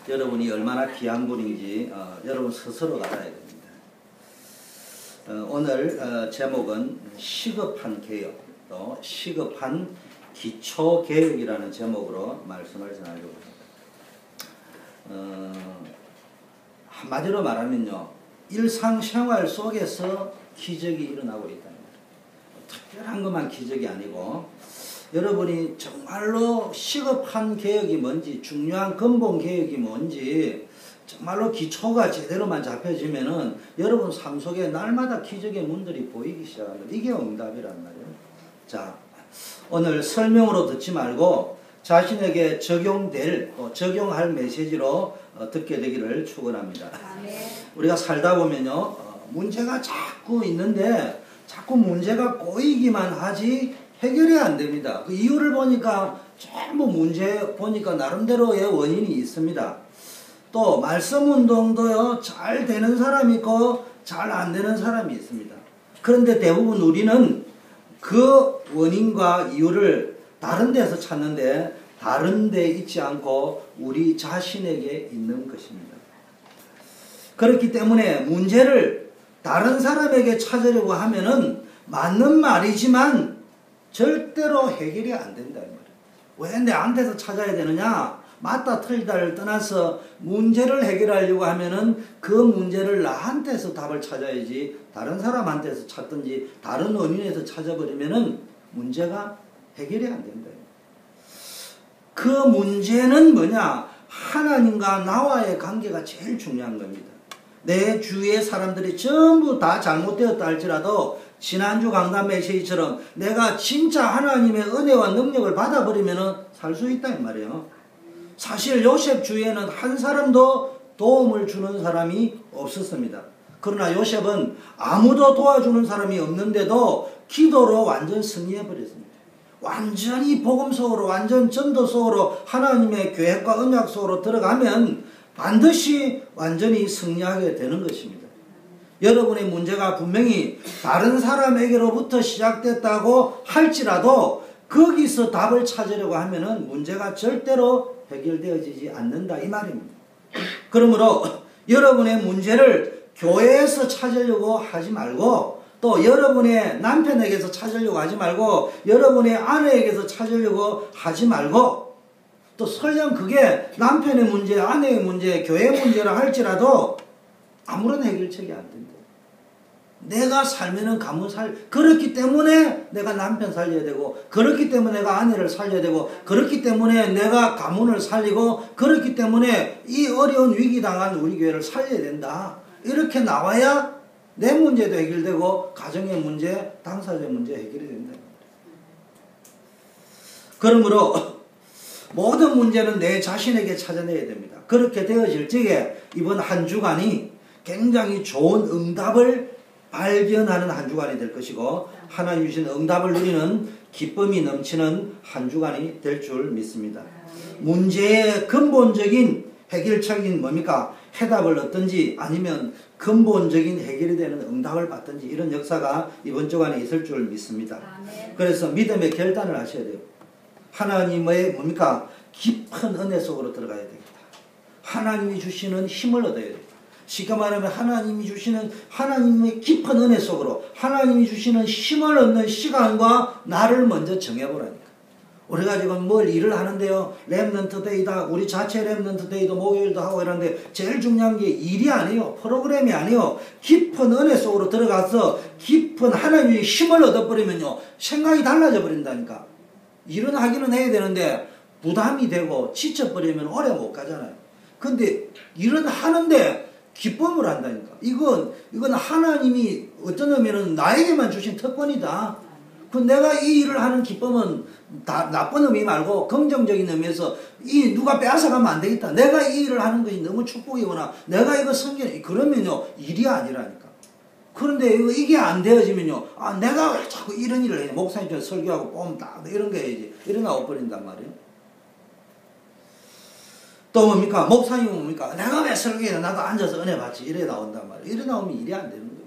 여러분이 얼마나 귀한 분인지 여러분 스스로 알아야 됩니다. 오늘 제목은 시급한 개혁, 또 시급한 기초개혁이라는 제목으로 말씀을 전하려고 합니다. 한마디로 말하면요, 일상생활 속에서 기적이 일어나고 있다는 거예요. 특별한 것만 기적이 아니고 여러분이 정말로 시급한 개혁이 뭔지, 중요한 근본 개혁이 뭔지 정말로 기초가 제대로만 잡혀지면은 여러분 삶 속에 날마다 기적의 문들이 보이기 시작합니다. 이게 응답이란 말이에요. 자, 오늘 설명으로 듣지 말고 자신에게 적용될, 적용할 메시지로 듣게 되기를 축원합니다. 우리가 살다 보면요, 문제가 자꾸 있는데 자꾸 문제가 꼬이기만 하지 해결이 안 됩니다. 그 이유를 보니까 전부 문제 보니까 나름대로의 원인이 있습니다. 또 말씀 운동도요, 잘 되는 사람이 있고 잘 안 되는 사람이 있습니다. 그런데 대부분 우리는 그 원인과 이유를 다른 데서 찾는데 다른 데 있지 않고 우리 자신에게 있는 것입니다. 그렇기 때문에 문제를 다른 사람에게 찾으려고 하면은 맞는 말이지만 절대로 해결이 안 된다. 왜 내한테서 찾아야 되느냐? 맞다 틀리다를 떠나서 문제를 해결하려고 하면은 그 문제를 나한테서 답을 찾아야지 다른 사람한테서 찾든지 다른 원인에서 찾아버리면은 문제가 해결이 안 된다. 그 문제는 뭐냐? 하나님과 나와의 관계가 제일 중요한 겁니다. 내 주위의 사람들이 전부 다 잘못되었다 할지라도 지난주 강단 메시지처럼 내가 진짜 하나님의 은혜와 능력을 받아버리면 살 수 있다 이 말이에요. 사실 요셉 주위에는 한 사람도 도움을 주는 사람이 없었습니다. 그러나 요셉은 아무도 도와주는 사람이 없는데도 기도로 완전 승리해버렸습니다. 완전히 복음 속으로, 완전 전도 속으로, 하나님의 계획과 언약 속으로 들어가면 반드시 완전히 승리하게 되는 것입니다. 여러분의 문제가 분명히 다른 사람에게로부터 시작됐다고 할지라도 거기서 답을 찾으려고 하면은 문제가 절대로 해결되어지지 않는다 이 말입니다. 그러므로 여러분의 문제를 교회에서 찾으려고 하지 말고, 또 여러분의 남편에게서 찾으려고 하지 말고, 여러분의 아내에게서 찾으려고 하지 말고, 또 설령 그게 남편의 문제, 아내의 문제, 교회 문제라 할지라도 아무런 해결책이 안 된다. 내가 살면은 가문 그렇기 때문에 내가 남편 살려야 되고, 그렇기 때문에 내가 아내를 살려야 되고, 그렇기 때문에 내가 가문을 살리고, 그렇기 때문에 이 어려운 위기 당한 우리 교회를 살려야 된다. 이렇게 나와야 내 문제도 해결되고 가정의 문제, 당사자의 문제 해결이 된다. 그러므로 모든 문제는 내 자신에게 찾아내야 됩니다. 그렇게 되어질 적에 이번 한 주간이 굉장히 좋은 응답을 발견하는 한 주간이 될 것이고, 하나님 주신 응답을 누리는 기쁨이 넘치는 한 주간이 될 줄 믿습니다. 문제의 근본적인 해결책인 뭡니까? 해답을 얻든지 아니면 근본적인 해결이 되는 응답을 받든지 이런 역사가 이번 주간에 있을 줄 믿습니다. 그래서 믿음의 결단을 하셔야 돼요. 하나님의 뭡니까? 깊은 은혜 속으로 들어가야 됩니다. 하나님이 주시는 힘을 얻어야 됩니다. 쉽게 말하면 하나님이 주시는 하나님의 깊은 은혜 속으로 하나님이 주시는 힘을 얻는 시간과 날을 먼저 정해보라니까. 우리가 지금 뭘 일을 하는데요, 랩넌트 데이다, 우리 자체 랩넌트 데이도 목요일도 하고 이러는데 제일 중요한 게 일이 아니에요. 프로그램이 아니에요. 깊은 은혜 속으로 들어가서 깊은 하나님의 힘을 얻어버리면요, 생각이 달라져 버린다니까. 일은 하기는 해야 되는데 부담이 되고 지쳐버리면 오래 못 가잖아요. 근데 일은 하는데 기쁨을 한다니까. 이건 하나님이 어떤 의미는 나에게만 주신 특권이다. 그 내가 이 일을 하는 기쁨은 다 나쁜 의미 말고 긍정적인 의미에서 이 누가 빼앗아가면 안 되겠다. 내가 이 일을 하는 것이 너무 축복이거나 내가 이거 성경 그러면요 일이 아니라니까. 그런데 이게 안 되어지면요, 내가 왜 자꾸 이런 일을 해? 목사님처럼 설교하고 뽐 딱 이런 거 해야지. 이런 거 나와버린단 말이에요. 또 뭡니까? 목사님은 뭡니까? 내가 왜 설교해? 나도 앉아서 은혜 받지. 이래 나온단 말이에요. 이래 나오면 일이 안 되는 거예요.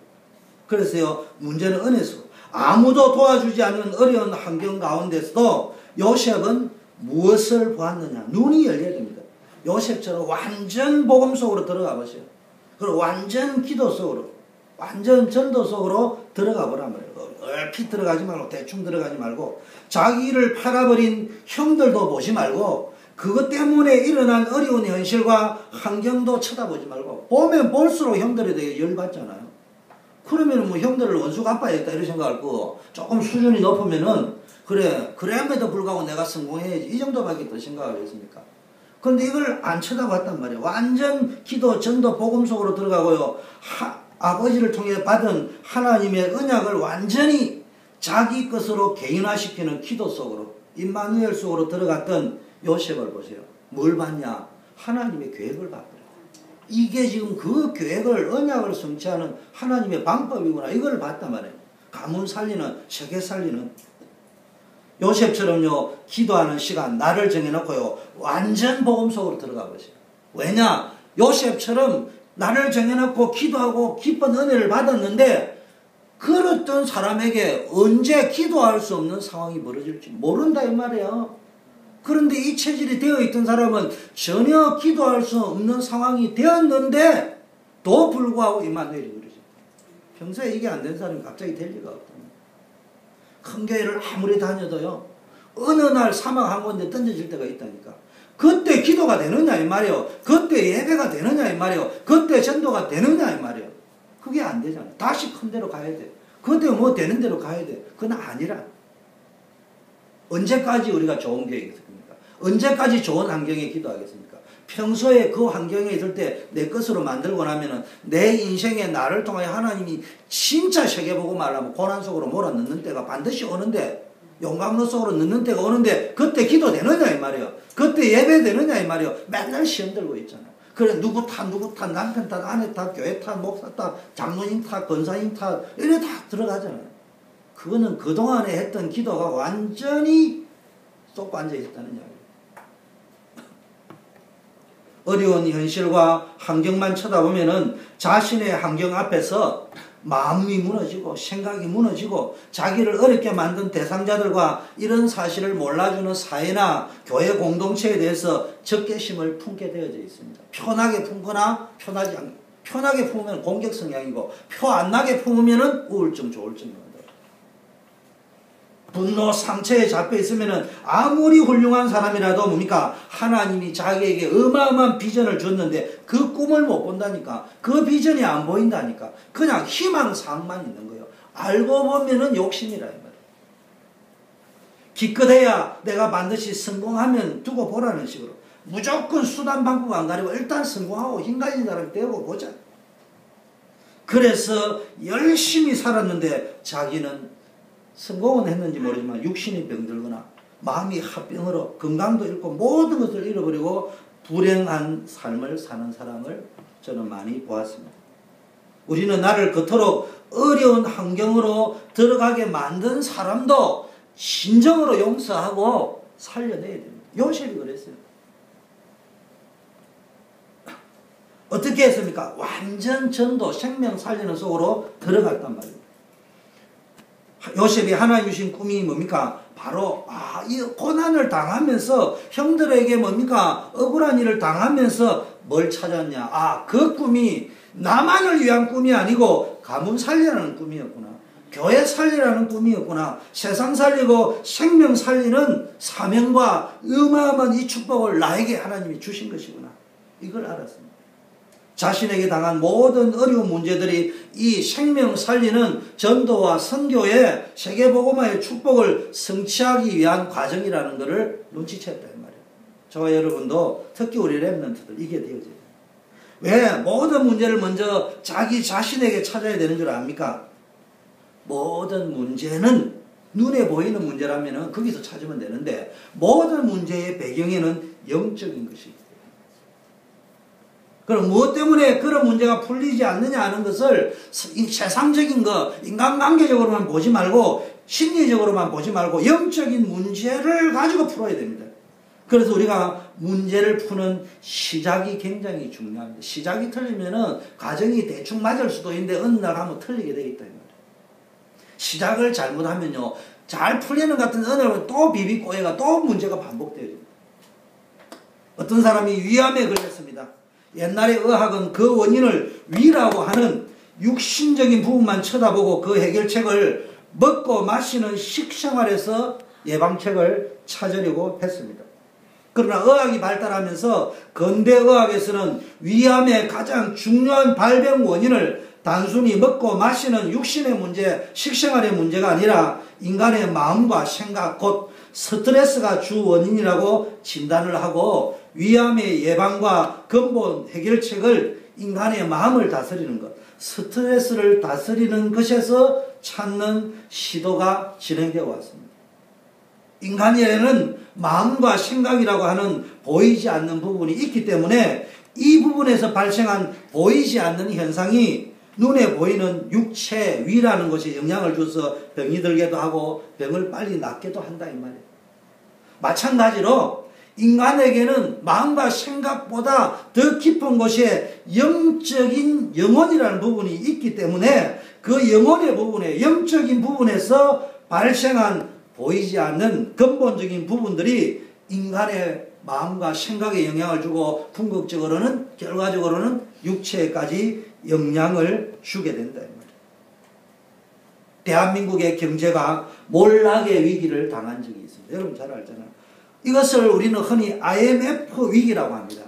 그래서요, 문제는 은혜서. 아무도 도와주지 않는 어려운 환경 가운데서도 요셉은 무엇을 보았느냐? 눈이 열려야 됩니다. 요셉처럼 완전 복음 속으로 들어가 보세요. 그리고 완전 기도 속으로, 완전 전도 속으로 들어가 보란 말이에요. 얼핏 들어가지 말고, 대충 들어가지 말고, 자기를 팔아버린 형들도 보지 말고, 그것 때문에 일어난 어려운 현실과 환경도 쳐다보지 말고, 보면 볼수록 형들에 대해 열받잖아요. 그러면 뭐 형들을 원수 갚아야겠다 이런 생각할 거고, 조금 수준이 높으면은 그래야에도 불구하고 내가 성공해야지 이 정도밖에 더 생각을 했습니까? 근데 이걸 안 쳐다봤단 말이에요. 완전 기도, 전도, 복음 속으로 들어가고요. 아버지를 통해 받은 하나님의 언약을 완전히 자기 것으로 개인화시키는 기도 속으로, 임마누엘 속으로 들어갔던 요셉을 보세요. 뭘 봤냐? 하나님의 계획을 봤더라고요. 이게 지금 그 계획을, 언약을 성취하는 하나님의 방법이구나. 이걸 봤단 말이에요. 가문 살리는, 세계 살리는. 요셉처럼요, 기도하는 시간, 나를 정해놓고요, 완전 복음 속으로 들어가 보세요. 왜냐? 요셉처럼 나를 정해놓고 기도하고 기쁜 은혜를 받았는데, 그랬던 사람에게 언제 기도할 수 없는 상황이 벌어질지 모른다 이 말이에요. 그런데 이 체질이 되어 있던 사람은 전혀 기도할 수 없는 상황이 되었는데, 도 불구하고 임마누엘이 그러죠. 평소에 이게 안 된 사람이 갑자기 될 리가 없다. 큰 교회를 아무리 다녀도요, 어느 날 사막 한 군데 던져질 때가 있다니까. 그때 기도가 되느냐 이 말이요. 그때 예배가 되느냐 이 말이요. 그때 전도가 되느냐 이 말이요. 그게 안 되잖아요. 다시 큰 데로 가야 돼. 그때 뭐 되는 대로 가야 돼. 그건 아니라. 언제까지 우리가 좋은 교회에 있습니까? 언제까지 좋은 환경에 기도하겠습니까? 평소에 그 환경에 있을 때 내 것으로 만들고 나면은 내 인생에 나를 통하여 하나님이 진짜 세계보고 말하면 고난 속으로 몰아넣는 때가 반드시 오는데, 용광로 속으로 넣는 때가 오는데, 그때 기도 되느냐 이 말이에요. 그때 예배 되느냐 이 말이에요. 맨날 시험 들고 있잖아요. 그래 누구 탓 남편 탓 아내 탓 교회 탓 목사 탓 장로님 탓 권사님 탓 이래 다 들어가잖아요. 그거는 그동안에 했던 기도가 완전히 쏙 앉아 있었다는 이야기예요. 어려운 현실과 환경만 쳐다보면은 자신의 환경 앞에서 마음이 무너지고 생각이 무너지고, 자기를 어렵게 만든 대상자들과 이런 사실을 몰라주는 사회나 교회 공동체에 대해서 적개심을 품게 되어져 있습니다. 편하게 품거나 편하게 품으면 공격 성향이고, 표 안 나게 품으면 우울증, 조울증입니다. 분노, 상처에 잡혀 있으면은 아무리 훌륭한 사람이라도 뭡니까? 하나님이 자기에게 어마어마한 비전을 줬는데 그 꿈을 못 본다니까. 그 비전이 안 보인다니까. 그냥 희망사항만 있는 거예요. 알고 보면은 욕심이라 이 말이에요. 기껏해야 내가 반드시 성공하면 두고 보라는 식으로. 무조건 수단 방법 안 가리고 일단 성공하고 힘 가진 사람 되고 보자. 그래서 열심히 살았는데 자기는 성공은 했는지 모르지만 육신이 병들거나 마음이 합병으로 건강도 잃고 모든 것을 잃어버리고 불행한 삶을 사는 사람을 저는 많이 보았습니다. 우리는 나를 그토록 어려운 환경으로 들어가게 만든 사람도 진정으로 용서하고 살려내야 됩니다. 요셉이 그랬어요. 어떻게 했습니까? 완전 전도, 생명 살리는 속으로 들어갔단 말이에요. 요셉이 하나님 주신 꿈이 뭡니까? 바로 이 고난을 당하면서 형들에게 뭡니까? 억울한 일을 당하면서 뭘 찾았냐? 그 꿈이 나만을 위한 꿈이 아니고 가문 살리라는 꿈이었구나. 교회 살리라는 꿈이었구나. 세상 살리고 생명 살리는 사명과 어마어마한 이 축복을 나에게 하나님이 주신 것이구나. 이걸 알았습니다. 자신에게 당한 모든 어려운 문제들이 이 생명 살리는 전도와 선교의 세계복음화의 축복을 성취하기 위한 과정이라는 것을 눈치챘다 이 말이에요. 저와 여러분도 특히 우리 렘넌트들 이게 되어져요. 왜 모든 문제를 먼저 자기 자신에게 찾아야 되는 줄 압니까? 모든 문제는 눈에 보이는 문제라면 거기서 찾으면 되는데, 모든 문제의 배경에는 영적인 것이 있어요. 그럼 무엇 때문에 그런 문제가 풀리지 않느냐 하는 것을 세상적인 거, 인간관계적으로만 보지 말고 심리적으로만 보지 말고 영적인 문제를 가지고 풀어야 됩니다. 그래서 우리가 문제를 푸는 시작이 굉장히 중요합니다. 시작이 틀리면은 과정이 대충 맞을 수도 있는데 어느 날 하면 틀리게 되겠다. 시작을 잘못하면요, 잘 풀리는 같은 어느 날 또 비비꼬해가 또 문제가 반복돼요. 어떤 사람이 위암에 걸렸습니다. 옛날에 의학은 그 원인을 위라고 하는 육신적인 부분만 쳐다보고 그 해결책을 먹고 마시는 식생활에서 예방책을 찾으려고 했습니다. 그러나 의학이 발달하면서 근대의학에서는 위암의 가장 중요한 발병 원인을 단순히 먹고 마시는 육신의 문제, 식생활의 문제가 아니라 인간의 마음과 생각, 곧 스트레스가 주 원인이라고 진단을 하고 위암의 예방과 근본 해결책을 인간의 마음을 다스리는 것, 스트레스를 다스리는 것에서 찾는 시도가 진행되어 왔습니다. 인간에는 마음과 생각이라고 하는 보이지 않는 부분이 있기 때문에 이 부분에서 발생한 보이지 않는 현상이 눈에 보이는 육체 위라는 것에 영향을 줘서 병이 들기도 하고 병을 빨리 낫게도 한다 이 말이에요. 마찬가지로 인간에게는 마음과 생각보다 더 깊은 곳에 영적인 영혼이라는 부분이 있기 때문에 그 영혼의 부분에 영적인 부분에서 발생한 보이지 않는 근본적인 부분들이 인간의 마음과 생각에 영향을 주고 궁극적으로는 결과적으로는 육체까지 영향을 주게 된다. 대한민국의 경제가 몰락의 위기를 당한 적이 있습니다. 여러분 잘 알잖아요. 이것을 우리는 흔히 IMF 위기라고 합니다.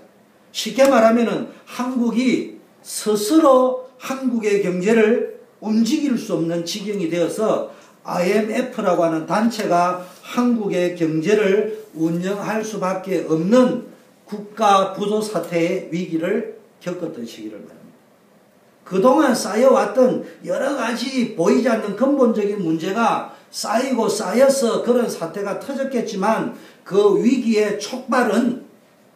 쉽게 말하면 한국이 스스로 한국의 경제를 움직일 수 없는 지경이 되어서 IMF라고 하는 단체가 한국의 경제를 운영할 수밖에 없는 국가 부도 사태의 위기를 겪었던 시기를 말합니다. 그동안 쌓여왔던 여러 가지 보이지 않는 근본적인 문제가 쌓이고 쌓여서 그런 사태가 터졌겠지만 그 위기의 촉발은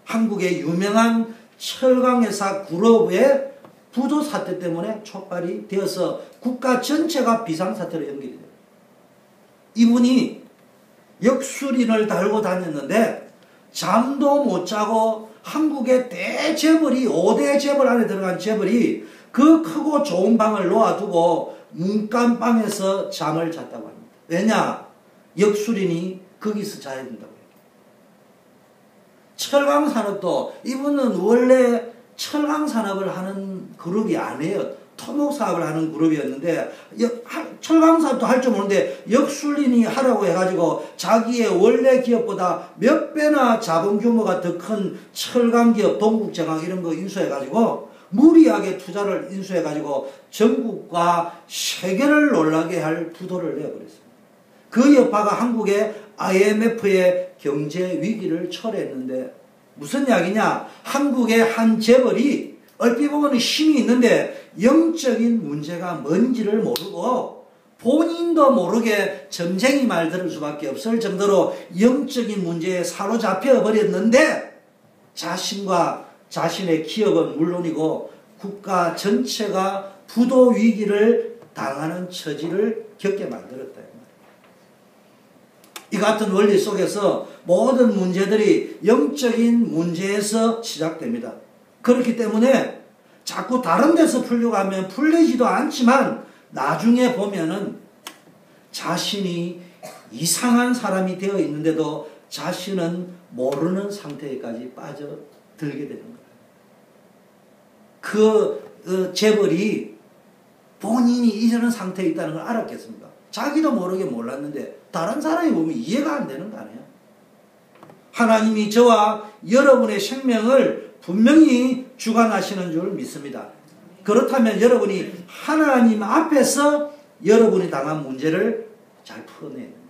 한국의 유명한 철강회사 그룹의 부도 사태 때문에 촉발이 되어서 국가 전체가 비상사태로 연결이 돼요. 이분이 역술인을 달고 다녔는데 잠도 못 자고 한국의 대재벌이 5대 재벌 안에 들어간 재벌이 그 크고 좋은 방을 놓아두고 문간방에서 잠을 잤다고 합니다. 왜냐? 역술인이 거기서 자야 된다고 해요. 철강산업도 이분은 원래 철강산업을 하는 그룹이 아니에요. 토목사업을 하는 그룹이었는데 철강사업도 할 줄 모르는데 역술인이 하라고 해가지고 자기의 원래 기업보다 몇 배나 자본 규모가 더 큰 철강기업 동국제강 이런 거 인수해가지고 무리하게 투자를 인수해가지고 전국과 세계를 놀라게 할 부도를 내버렸습니다. 그 여파가 한국의 IMF의 경제 위기를 초래했는데 무슨 이야기냐? 한국의 한 재벌이 얼핏 보면 힘이 있는데 영적인 문제가 뭔지를 모르고 본인도 모르게 점쟁이 말 들을 수밖에 없을 정도로 영적인 문제에 사로잡혀 버렸는데 자신과 자신의 기업은 물론이고 국가 전체가 부도 위기를 당하는 처지를 겪게 만들었다. 이 같은 원리 속에서 모든 문제들이 영적인 문제에서 시작됩니다. 그렇기 때문에 자꾸 다른 데서 풀려고 하면 풀리지도 않지만 나중에 보면은 자신이 이상한 사람이 되어 있는데도 자신은 모르는 상태까지 빠져들게 되는 거예요. 그 재벌이 본인이 이런 상태에 있다는 걸 알았겠습니까? 자기도 모르게 몰랐는데 다른 사람이 보면 이해가 안 되는 거 아니에요? 하나님이 저와 여러분의 생명을 분명히 주관하시는 줄 믿습니다. 그렇다면 여러분이 하나님 앞에서 여러분이 당한 문제를 잘 풀어내야 됩니다.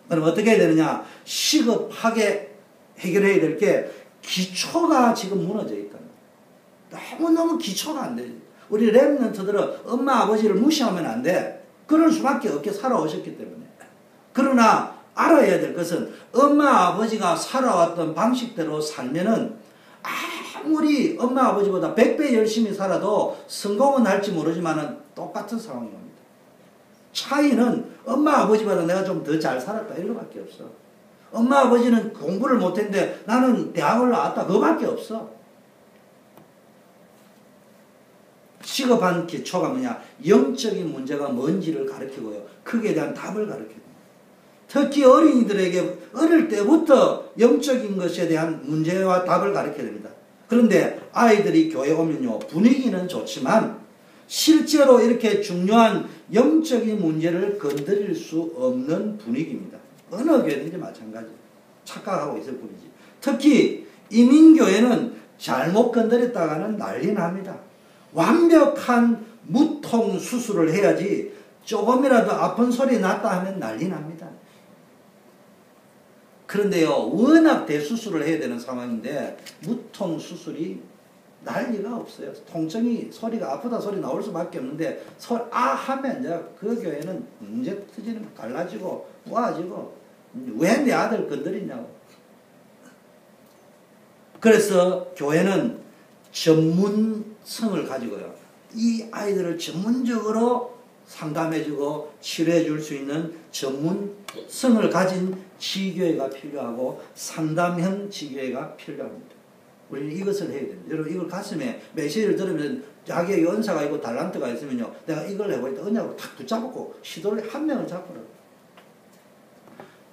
그럼 어떻게 해야 되느냐? 시급하게 해결해야 될 게 기초가 지금 무너져 있다. 너무너무 기초가 안 돼. 우리 렘넌트들은 엄마 아버지를 무시하면 안 돼. 그럴 수밖에 없게 살아오셨기 때문에. 그러나 알아야 될 것은 엄마 아버지가 살아왔던 방식대로 살면은 아무리 엄마 아버지보다 100배 열심히 살아도 성공은 할지 모르지만은 똑같은 상황이 옵니다. 차이는 엄마 아버지보다 내가 좀 더 잘 살았다 이거밖에 없어. 엄마 아버지는 공부를 못했는데 나는 대학을 나왔다 그거밖에 없어. 시급한 기초가 뭐냐? 영적인 문제가 뭔지를 가르치고요. 크게 대한 답을 가르칩니다. 특히 어린이들에게 어릴 때부터 영적인 것에 대한 문제와 답을 가르쳐야 됩니다. 그런데 아이들이 교회 오면요, 분위기는 좋지만 실제로 이렇게 중요한 영적인 문제를 건드릴 수 없는 분위기입니다. 어느 교회든지 마찬가지. 착각하고 있을 뿐이지. 특히 이민교회는 잘못 건드렸다가는 난리 납니다. 완벽한 무통 수술을 해야지 조금이라도 아픈 소리 났다 하면 난리 납니다. 그런데요, 워낙 대수술을 해야 되는 상황인데 무통 수술이 난리가 없어요. 통증이 소리가 아프다 소리 나올 수밖에 없는데 하면 이제 그 교회는 문제 터지는 거 갈라지고 모아지고 왜 내 아들 건드리냐고. 그래서 교회는 전문성을 가지고요, 이 아이들을 전문적으로 상담해주고 치료해줄 수 있는 전문성을 가진 지교회가 필요하고 상담형 지교회가 필요합니다. 우리는 이것을 해야 됩니다. 여러분, 이걸 가슴에 메시지를 들으면 자기에게 은사가 있고 달란트가 있으면요, 내가 이걸 해보겠다 은약으로 탁 붙잡고 시도를 한 명을 잡으라고.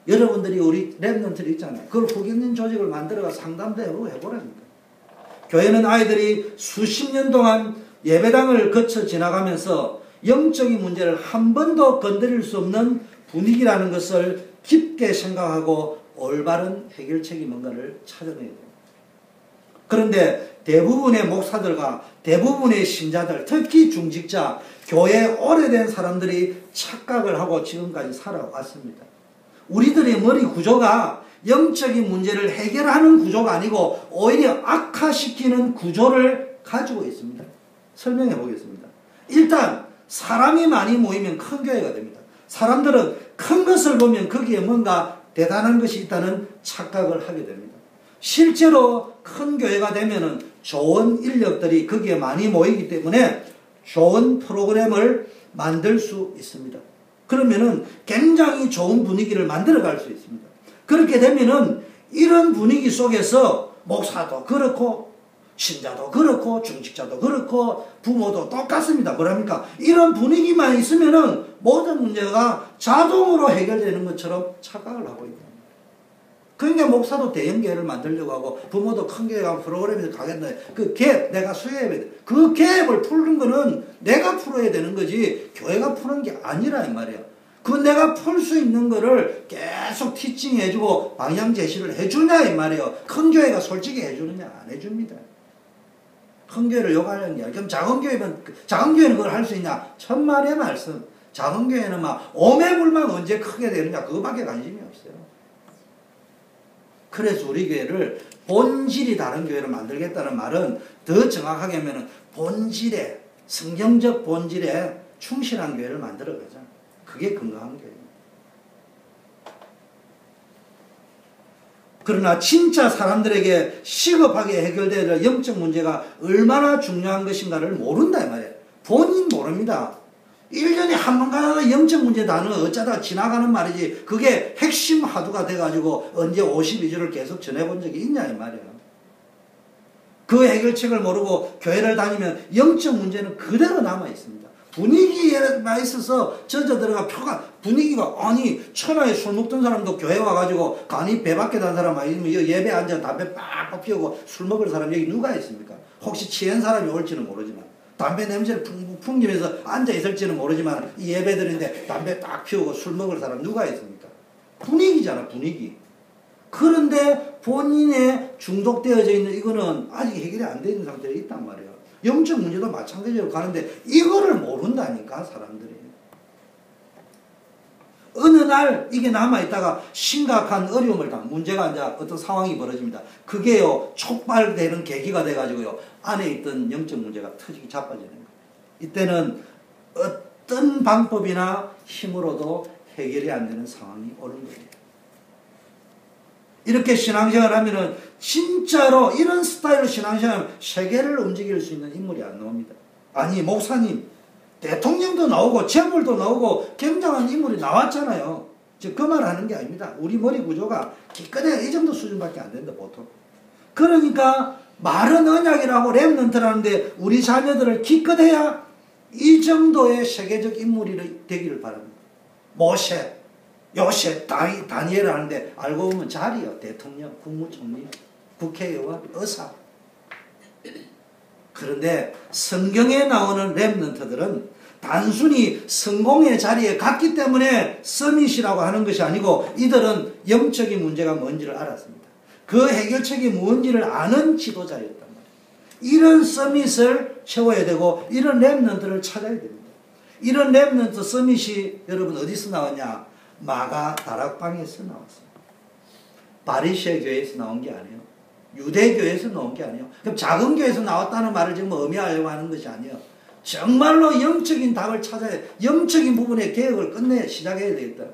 여러분들이 우리 랩런트들 있잖아요. 그걸 후견인 조직을 만들어가 상담도 해보라니까. 교회는 아이들이 수십 년 동안 예배당을 거쳐 지나가면서 영적인 문제를 한 번도 건드릴 수 없는 분위기라는 것을 깊게 생각하고 올바른 해결책이 뭔가를 찾아내야 됩니다. 그런데 대부분의 목사들과 대부분의 신자들, 특히 중직자, 교회에 오래된 사람들이 착각을 하고 지금까지 살아왔습니다. 우리들의 머리 구조가 영적인 문제를 해결하는 구조가 아니고 오히려 악화시키는 구조를 가지고 있습니다. 설명해 보겠습니다. 일단 사람이 많이 모이면 큰 교회가 됩니다. 사람들은 큰 것을 보면 거기에 뭔가 대단한 것이 있다는 착각을 하게 됩니다. 실제로 큰 교회가 되면은 좋은 인력들이 거기에 많이 모이기 때문에 좋은 프로그램을 만들 수 있습니다. 그러면은 굉장히 좋은 분위기를 만들어 갈 수 있습니다. 그렇게 되면은 이런 분위기 속에서 목사도 그렇고 신자도 그렇고 중직자도 그렇고 부모도 똑같습니다. 뭐랍니까? 이런 분위기만 있으면은 모든 문제가 자동으로 해결되는 것처럼 착각을 하고 있다. 그러니까 목사도 대형 교회를 만들려고 하고 부모도 큰 교회 가면 프로그램에 가겠는데 그 갭 내가 수혜해야 돼. 그 갭을 푸는 거는 내가 풀어야 되는 거지 교회가 푸는 게 아니라 이 말이야. 그 내가 풀 수 있는 거를 계속 티칭 해주고 방향 제시를 해주냐 이 말이에요. 큰 교회가 솔직히 해주느냐 안 해줍니다. 큰 교회를 욕하는 게 아니라 그럼 작은 교회는 그걸 할 수 있냐? 천만의 말씀. 작은 교회는 막 오매불망 언제 크게 되느냐 그거밖에 관심이 없어요. 그래서 우리 교회를 본질이 다른 교회를 만들겠다는 말은 더 정확하게 하면 본질에 성경적 본질에 충실한 교회를 만들어가자. 그게 건강한 교회입니다. 그러나 진짜 사람들에게 시급하게 해결돼야 될 영적 문제가 얼마나 중요한 것인가를 모른다 이 말이에요. 본인 모릅니다. 1년에 한 번 가다가 영적 문제 단어는 어쩌다 지나가는 말이지 그게 핵심 화두가 돼가지고 언제 52주를 계속 전해본 적이 있냐 이 말이에요. 그 해결책을 모르고 교회를 다니면 영적 문제는 그대로 남아있습니다. 분위기에만 있어서 젖어 들어가 표가 분위기가 아니 천하에 술 먹던 사람도 교회 와가지고 간이 배 밖에 단 사람 아니면 예배 앉아 담배 빡빡 피우고 술 먹을 사람 여기 누가 있습니까? 혹시 취한 사람이 올지는 모르지만 담배 냄새를 풍기면서 앉아있을지는 모르지만 이 예배드린데 담배 딱 피우고 술 먹을 사람 누가 있습니까? 분위기잖아 분위기. 그런데 본인의 중독되어져 있는 이거는 아직 해결이 안 되는 상태에 있단 말이에요. 영적 문제도 마찬가지로 가는데 이거를 모른다니까 사람들이. 어느 날 이게 남아있다가 심각한 어려움을 문제가 이제 어떤 상황이 벌어집니다. 그게요 촉발되는 계기가 돼가지고요 안에 있던 영적 문제가 터지기 자빠지는 거예요. 이때는 어떤 방법이나 힘으로도 해결이 안 되는 상황이 오는 거예요. 이렇게 신앙생활을 하면은 진짜로 이런 스타일로 신앙생활하면 세계를 움직일 수 있는 인물이 안 나옵니다. 아니 목사님 대통령도 나오고 재벌도 나오고 굉장한 인물이 나왔잖아요. 그 말 하는 게 아닙니다. 우리 머리 구조가 기껏해야 이 정도 수준밖에 안 된다 보통. 그러니까 말은 언약이라고 렘넌트라는데 우리 자녀들을 기껏해야 이 정도의 세계적 인물이 되기를 바랍니다. 모세 요셉, 다니엘 하는데 알고 보면 자리요. 대통령, 국무총리, 국회의원, 의사. 그런데 성경에 나오는 렘넌트들은 단순히 성공의 자리에 갔기 때문에 서밋이라고 하는 것이 아니고 이들은 영적인 문제가 뭔지를 알았습니다. 그 해결책이 뭔지를 아는 지도자였단 말이에요. 이런 서밋을 채워야 되고 이런 렘넌트를 찾아야 됩니다. 이런 렘넌트 서밋이 여러분 어디서 나왔냐? 마가 다락방에서 나왔어요. 바리새 교회에서 나온 게 아니에요. 유대교회에서 나온 게 아니에요. 그럼 작은 교회에서 나왔다는 말을 지금 의미하려고 하는 것이 아니에요. 정말로 영적인 답을 찾아야 영적인 부분의 개혁을 끝내 시작해야 되겠다.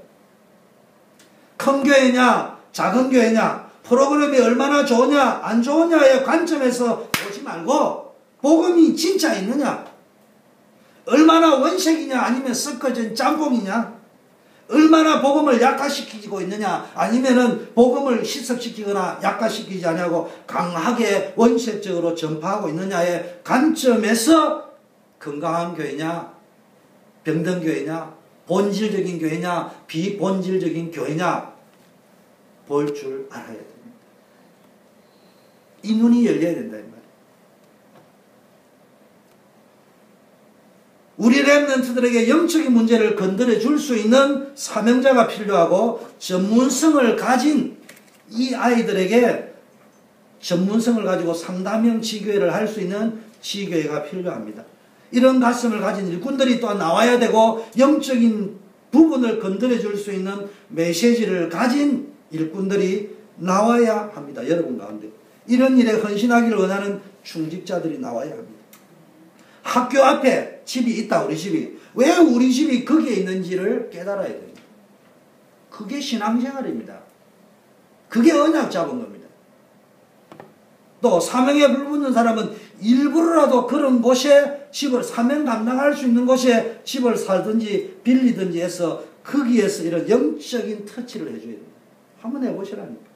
큰 교회냐 작은 교회냐 프로그램이 얼마나 좋으냐 안 좋으냐의 관점에서 보지 말고 복음이 진짜 있느냐 얼마나 원색이냐 아니면 섞어진 짬뽕이냐 얼마나 복음을 약화시키고 있느냐 아니면은 복음을 희석시키거나 약화시키지 않냐고 강하게 원색적으로 전파하고 있느냐의 관점에서 건강한 교회냐 병든 교회냐 본질적인 교회냐 비본질적인 교회냐 볼 줄 알아야 됩니다. 이 눈이 열려야 된다 이 말이에요. 우리 렘넌트들에게 영적인 문제를 건드려 줄 수 있는 사명자가 필요하고 전문성을 가진 이 아이들에게 전문성을 가지고 상담형 지교회를 할 수 있는 지교회가 필요합니다. 이런 가슴을 가진 일꾼들이 또한 나와야 되고 영적인 부분을 건드려 줄 수 있는 메시지를 가진 일꾼들이 나와야 합니다. 여러분 가운데 이런 일에 헌신하기를 원하는 중직자들이 나와야 합니다. 학교 앞에 집이 있다 우리 집이 왜 우리 집이 거기에 있는지를 깨달아야 됩니다. 그게 신앙생활입니다. 그게 언약 잡은 겁니다. 또 사명에 불붙는 사람은 일부러라도 그런 곳에 집을 사명 감당할 수 있는 곳에 집을 살든지 빌리든지 해서 거기에서 이런 영적인 터치를 해줘야 됩니다. 한번 해보시라니까.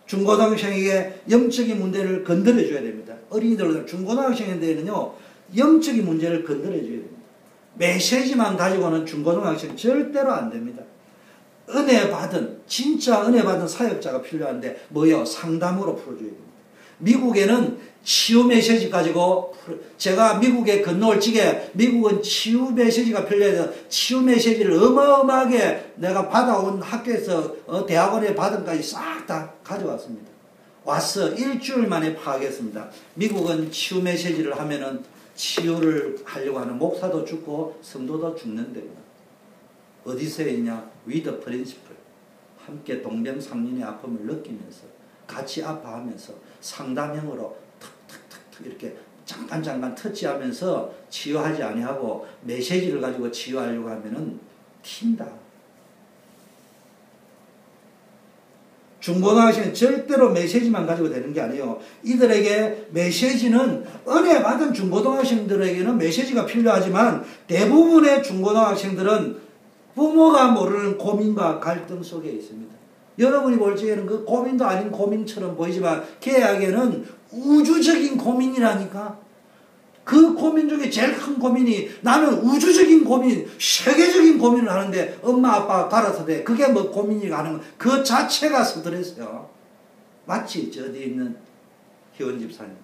중고등학생에게 영적인 문제를 건드려줘야 됩니다. 어린이들 중고등학생인데는요 영적인 문제를 건드려줘야 됩니다. 메시지만 가지고는 중고등학생 절대로 안 됩니다. 은혜 받은 진짜 은혜 받은 사역자가 필요한데 뭐요? 상담으로 풀어줘야 됩니다. 미국에는 치유 메시지 가지고 제가 미국에 건너올 적에 미국은 치유 메시지가 필요해서 치유 메시지를 어마어마하게 내가 받아온 학교에서 대학원에 받은 까지 싹 다 가져왔습니다. 와서 일주일 만에 파악했습니다. 미국은 치유 메시지를 하면은 치유를 하려고 하는 목사도 죽고 성도도 죽는데 어디서 있냐? with principle 함께 동병상련의 아픔을 느끼면서 같이 아파하면서 상담형으로 탁탁탁탁 이렇게 잠깐 터치하면서 치유하지 아니하고 메시지를 가지고 치유하려고 하면은 튄다. 중고등학생은 절대로 메시지만 가지고 되는 게 아니에요. 이들에게 메시지는 은혜 받은 중고등학생들에게는 메시지가 필요하지만 대부분의 중고등학생들은 부모가 모르는 고민과 갈등 속에 있습니다. 여러분이 볼 적에는 그 고민도 아닌 고민처럼 보이지만 걔에게는 우주적인 고민이라니까. 그 고민 중에 제일 큰 고민이 나는 우주적인 고민, 세계적인 고민을 하는데 엄마 아빠가 갈아서 돼. 그게 뭐 고민이 가는 거. 그 자체가 스트레스요. 마치 저 어디 있는 희원 집사님.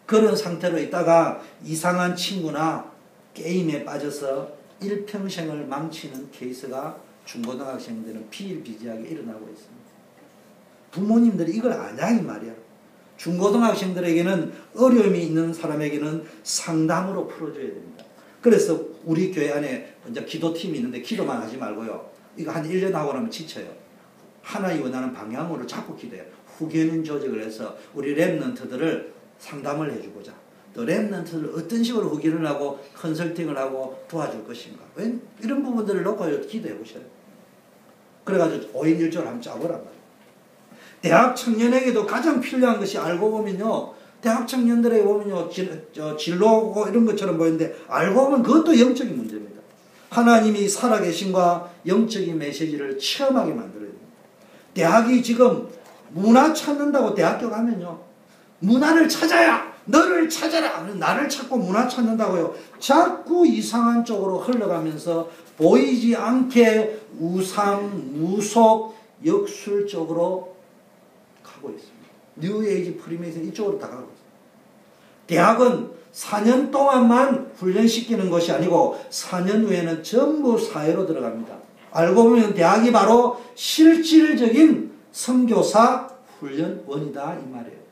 그런 상태로 있다가 이상한 친구나 게임에 빠져서 일평생을 망치는 케이스가 중고등학생들은 비일비재하게 일어나고 있습니다. 부모님들이 이걸 아냐 이 말이야. 중고등학생들에게는 어려움이 있는 사람에게는 상담으로 풀어줘야 됩니다. 그래서 우리 교회 안에 이제 기도팀이 있는데 기도만 하지 말고요. 이거 한 1년 하고 나면 지쳐요. 하나님 원하는 방향으로 자꾸 기도해요. 후계는 조직을 해서 우리 렘넌트들을 상담을 해주고자 또 렘넌트를 어떤 식으로 후기를 하고 컨설팅을 하고 도와줄 것인가. 이런 부분들을 놓고 기도해 보셔요. 그래가지고 5인 1조를 한번 짜보란 말이에요. 대학 청년에게도 가장 필요한 것이 알고 보면요. 대학 청년들에게 보면요. 진로고 이런 것처럼 보이는데 알고 보면 그것도 영적인 문제입니다. 하나님이 살아계신과 영적인 메시지를 체험하게 만들어야 됩니다. 대학이 지금 문화 찾는다고 대학교 가면요. 문화를 찾아야 너를 찾아라. 나를 찾고 문화 찾는다고요. 자꾸 이상한 쪽으로 흘러가면서 보이지 않게 우상, 무속, 역술 쪽으로 가고 있습니다. 뉴에이지 프리메이슨 이쪽으로 다 가고 있습니다. 대학은 4년 동안만 훈련시키는 것이 아니고 4년 후에는 전부 사회로 들어갑니다. 알고 보면 대학이 바로 실질적인 선교사 훈련원이다 이 말이에요.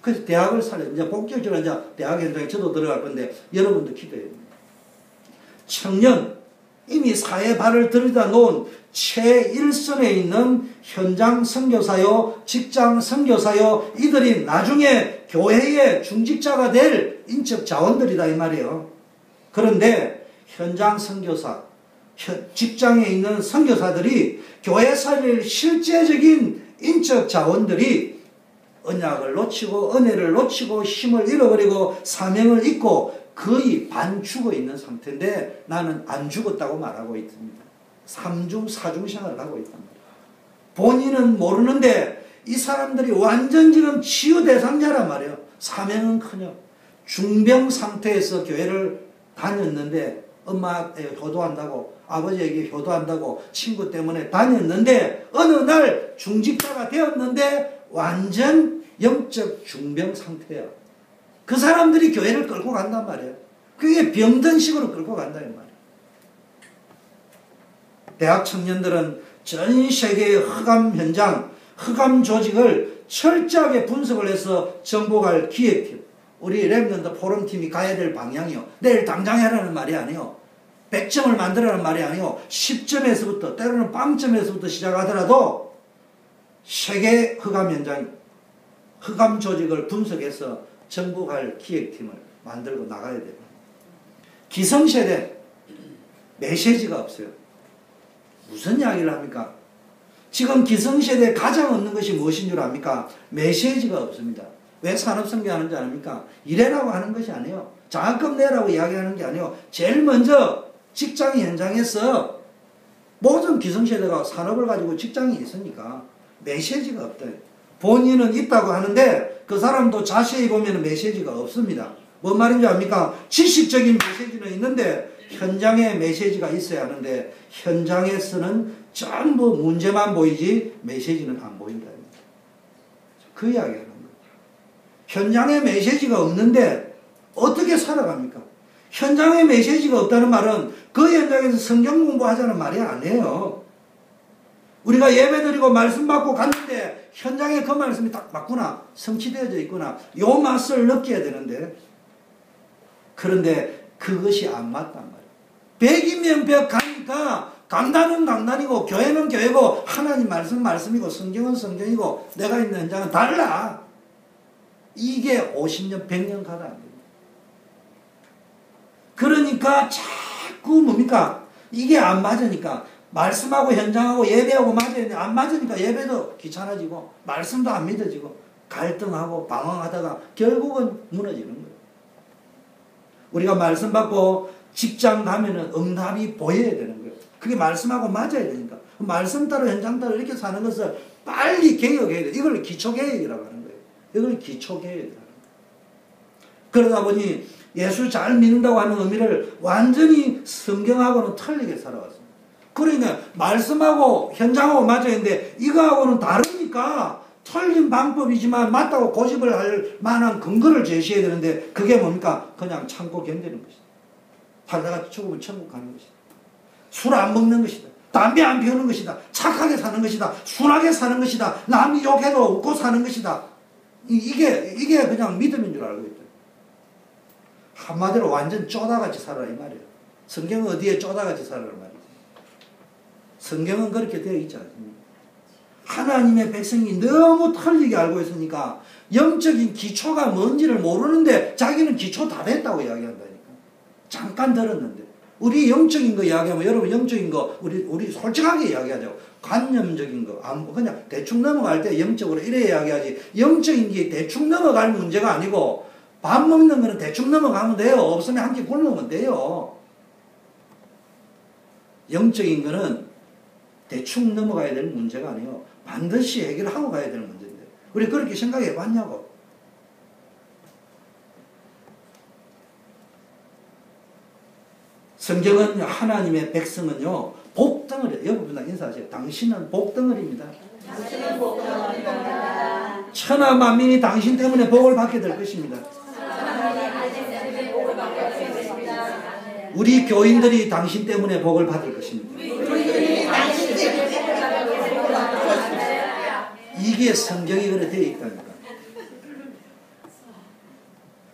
그래서 대학을 살려요. 이제 본격적으로 이제 대학 현장에 저도 들어갈 건데 여러분도 기도해야 됩니다. 청년, 이미 사회에 발을 들이다 놓은 최일선에 있는 현장 선교사요, 직장 선교사요, 이들이 나중에 교회의 중직자가 될 인적 자원들이다 이 말이에요. 그런데 현장 선교사, 직장에 있는 선교사들이 교회 살릴 실제적인 인적 자원들이 언약을 놓치고 은혜를 놓치고 힘을 잃어버리고 사명을 잊고 거의 반 죽어 있는 상태인데 나는 안 죽었다고 말하고 있습니다. 3중 4중 생활을 하고 있단 말이에요. 본인은 모르는데 이 사람들이 완전 지금 치유 대상자란 말이에요. 사명은커녕 중병 상태에서 교회를 다녔는데 엄마에 효도한다고 아버지에게 효도한다고 친구 때문에 다녔는데 어느 날 중직자가 되었는데 완전 영적 중병 상태야. 그 사람들이 교회를 끌고 간단 말이에요. 그게 병든 식으로 끌고 간다 이 말이에요. 대학 청년들은 전 세계의 흑암 현장, 흑암 조직을 철저하게 분석을 해서 정복할 기획팀, 우리 랩런더 포럼팀이 가야 될 방향이요. 내일 당장 해라는 말이 아니요. 100점을 만들라는 말이 아니요. 10점에서부터 때로는 0점에서부터 시작하더라도 세계 흑암 현장, 흑암 조직을 분석해서 정복할 기획팀을 만들고 나가야 돼요. 기성세대 메시지가 없어요. 무슨 이야기를 합니까? 지금 기성세대에 가장 없는 것이 무엇인 줄 압니까? 메시지가 없습니다. 왜 산업선교하는지 아닙니까? 이래라고 하는 것이 아니에요. 장학금 내라고 이야기하는 게 아니에요. 제일 먼저 직장 현장에서 모든 기성세대가 산업을 가지고 직장이 있으니까 메시지가 없대요. 본인은 있다고 하는데 그 사람도 자세히 보면 메시지가 없습니다. 뭔 말인지 압니까? 지식적인 메시지는 있는데 현장에 메시지가 있어야 하는데 현장에서는 전부 문제만 보이지 메시지는 안 보인다. 그 이야기하는 거예요. 현장에 메시지가 없는데 어떻게 살아갑니까? 현장에 메시지가 없다는 말은 그 현장에서 성경 공부하자는 말이 아니에요. 우리가 예배드리고 말씀 받고 갔는데 현장에 그 말씀이 딱 맞구나, 성취되어져 있구나, 요 맛을 느껴야 되는데 그런데 그것이 안 맞단 말이에요. 100이면 100 가니까 강단은 강단이고 교회는 교회고 하나님 말씀 말씀이고 성경은 성경이고 내가 있는 현장은 달라. 이게 50년 100년 가다 안 됩니다. 그러니까 자꾸 뭡니까? 이게 안 맞으니까 말씀하고 현장하고 예배하고 맞아야 되는데 안 맞으니까 예배도 귀찮아지고 말씀도 안 믿어지고 갈등하고 방황하다가 결국은 무너지는 거예요. 우리가 말씀 받고 직장 가면은 응답이 보여야 되는 거예요. 그게 말씀하고 맞아야 되니까. 말씀 따로 현장 따로 이렇게 사는 것을 빨리 개혁해야 돼요. 이걸 기초개혁이라고 하는 거예요. 이걸 기초개혁이라고 하는 거예요. 그러다 보니 예수 잘 믿는다고 하는 의미를 완전히 성경하고는 틀리게 살아왔습니다. 그러니까 말씀하고 현장하고 맞아야 되는데 이거하고는 다르니까 틀린 방법이지만 맞다고 고집을 할 만한 근거를 제시해야 되는데 그게 뭡니까? 그냥 참고 견디는 것이다. 살다가 죽으면 천국 가는 것이다. 술 안 먹는 것이다. 담배 안 피우는 것이다. 착하게 사는 것이다. 순하게 사는 것이다. 남이 욕해도 웃고 사는 것이다. 이게 그냥 믿음인 줄 알고 있다. 한마디로 완전 쪼다같이 살아라 이 말이에요. 성경은 어디에 쪼다같이 살아라 말이에요. 성경은 그렇게 되어 있지 않습니까? 하나님의 백성이 너무 틀리게 알고 있으니까 영적인 기초가 뭔지를 모르는데 자기는 기초 다 됐다고 이야기한다니까. 잠깐 들었는데 우리 영적인 거 이야기하면 여러분 영적인 거 우리 솔직하게 이야기하죠. 관념적인 거 그냥 대충 넘어갈 때 영적으로 이래 이야기하지 영적인 게 대충 넘어갈 문제가 아니고 밥 먹는 거는 대충 넘어가면 돼요. 없으면 한 끼 굶으면 돼요. 영적인 거는 대충 넘어가야 될 문제가 아니에요. 반드시 해결하고 가야 되는 문제인데 우리 그렇게 생각해 봤냐고. 성경은 하나님의 백성은요 복덩어리. 여러분 인사하세요. 당신은 복덩어리입니다. 당신은 복덩어리입니다. 천하 만민이 당신 때문에 복을 받게 될 것입니다. 우리 교인들이 당신 때문에 복을 받을 것입니다. 이게 성경이 그래 되어 있다니까.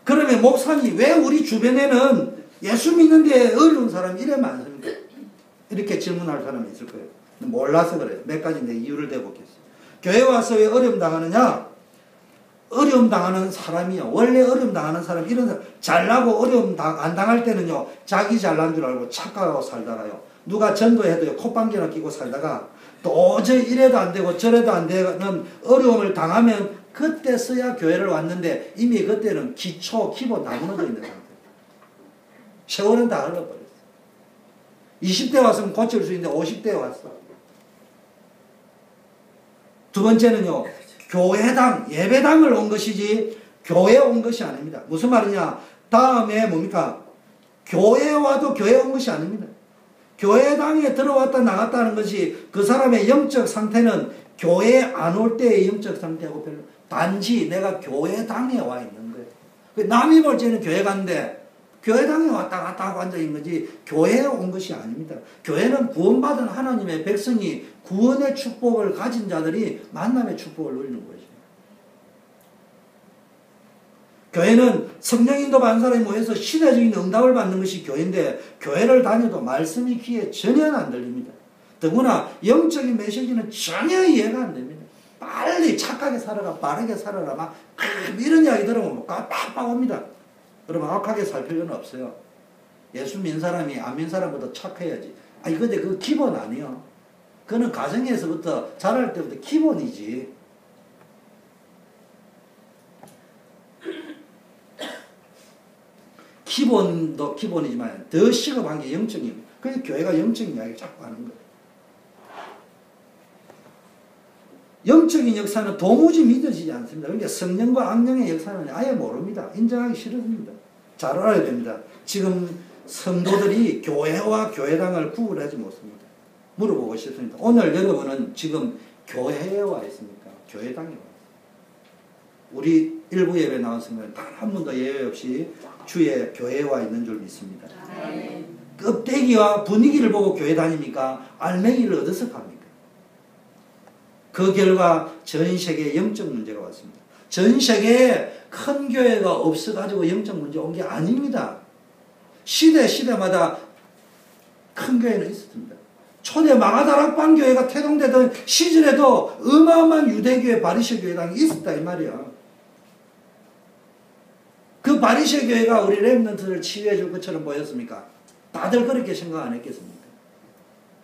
그러면 목사님 왜 우리 주변에는 예수 믿는데 어려운 사람이 이래 많습니까? 이렇게 질문할 사람이 있을 거예요. 몰라서 그래요. 몇 가지 내 이유를 대보겠어요. 교회 와서 왜 어려움 당하느냐? 어려움 당하는 사람이요. 원래 어려움 당하는 사람, 이런 사람, 잘나고 어려움 안 당할 때는요, 자기 잘난 줄 알고 착각하고 살다가요, 누가 전도해도요, 콧방귀나 끼고 살다가 도저히 이래도 안 되고 저래도 안 되는 어려움을 당하면 그때서야 교회를 왔는데 이미 그때는 기초, 기본 다 무너져 있는 상태. 세월은 다 흘러버렸어. 20대 왔으면 고칠 수 있는데 50대에 왔어. 두 번째는요, 교회당, 예배당을 온 것이지 교회에 온 것이 아닙니다. 무슨 말이냐? 다음에 뭡니까? 교회에 와도 교회에 온 것이 아닙니다. 교회당에 들어왔다 나갔다 하는 것이 그 사람의 영적 상태는 교회에 안 올 때의 영적 상태하고 별로, 단지 내가 교회당에 와 있는 거예요. 남이 볼 때는 교회 갔는데 교회당에 왔다 갔다 하고 앉아있는 거지 교회에 온 것이 아닙니다. 교회는 구원받은 하나님의 백성이 구원의 축복을 가진 자들이 만남의 축복을 누리는 것이죠. 교회는 성령인도 받은 사람이 모여서 시대적인 응답을 받는 것이 교회인데 교회를 다녀도 말씀이 귀에 전혀 안 들립니다. 더구나 영적인 메시지는 전혀 이해가 안 됩니다. 빨리 착하게 살아라, 바르게 살아라, 막 이런 이야기 들으면 빡빡 옵니다. 여러분 악하게 살 필요는 없어요. 예수 믿는 사람이 안 믿는 사람보다 착해야지. 아니 근데 그 기본 아니에요. 그거는 가정에서부터 자랄 때부터 기본이지. 기본도 기본이지만 더 시급한 게 영적인. 그래서 교회가 영적인 이야기를 자꾸 하는 거예요. 영적인 역사는 도무지 믿어지지 않습니다. 그러니까 성령과 악령의 역사는 아예 모릅니다. 인정하기 싫습니다. 잘 알아야 됩니다. 지금 성도들이 교회와 교회당을 구분하지 못합니다. 물어보고 싶습니다. 오늘 여러분은 지금 교회에 와 있습니까? 교회당에 와 있습니까? 우리 일부 예배 나온 성도는 단 한 번도 예외 없이 주의 교회에 와 있는 줄 믿습니다. 껍데기와 분위기를 보고 교회 다닙니까? 알맹이를 얻어서 갑니까? 그 결과 전 세계에 영적 문제가 왔습니다. 전 세계에 큰 교회가 없어가지고 영적 문제 온 게 아닙니다. 시대마다 큰 교회는 있었습니다. 초대 마가다락방 교회가 태동되던 시절에도 어마어마한 유대교회 바리새 교회당이 있었다 이 말이야. 그 바리새 교회가 우리 렘넌트를 치유해 줄 것처럼 보였습니까? 다들 그렇게 생각 안 했겠습니까?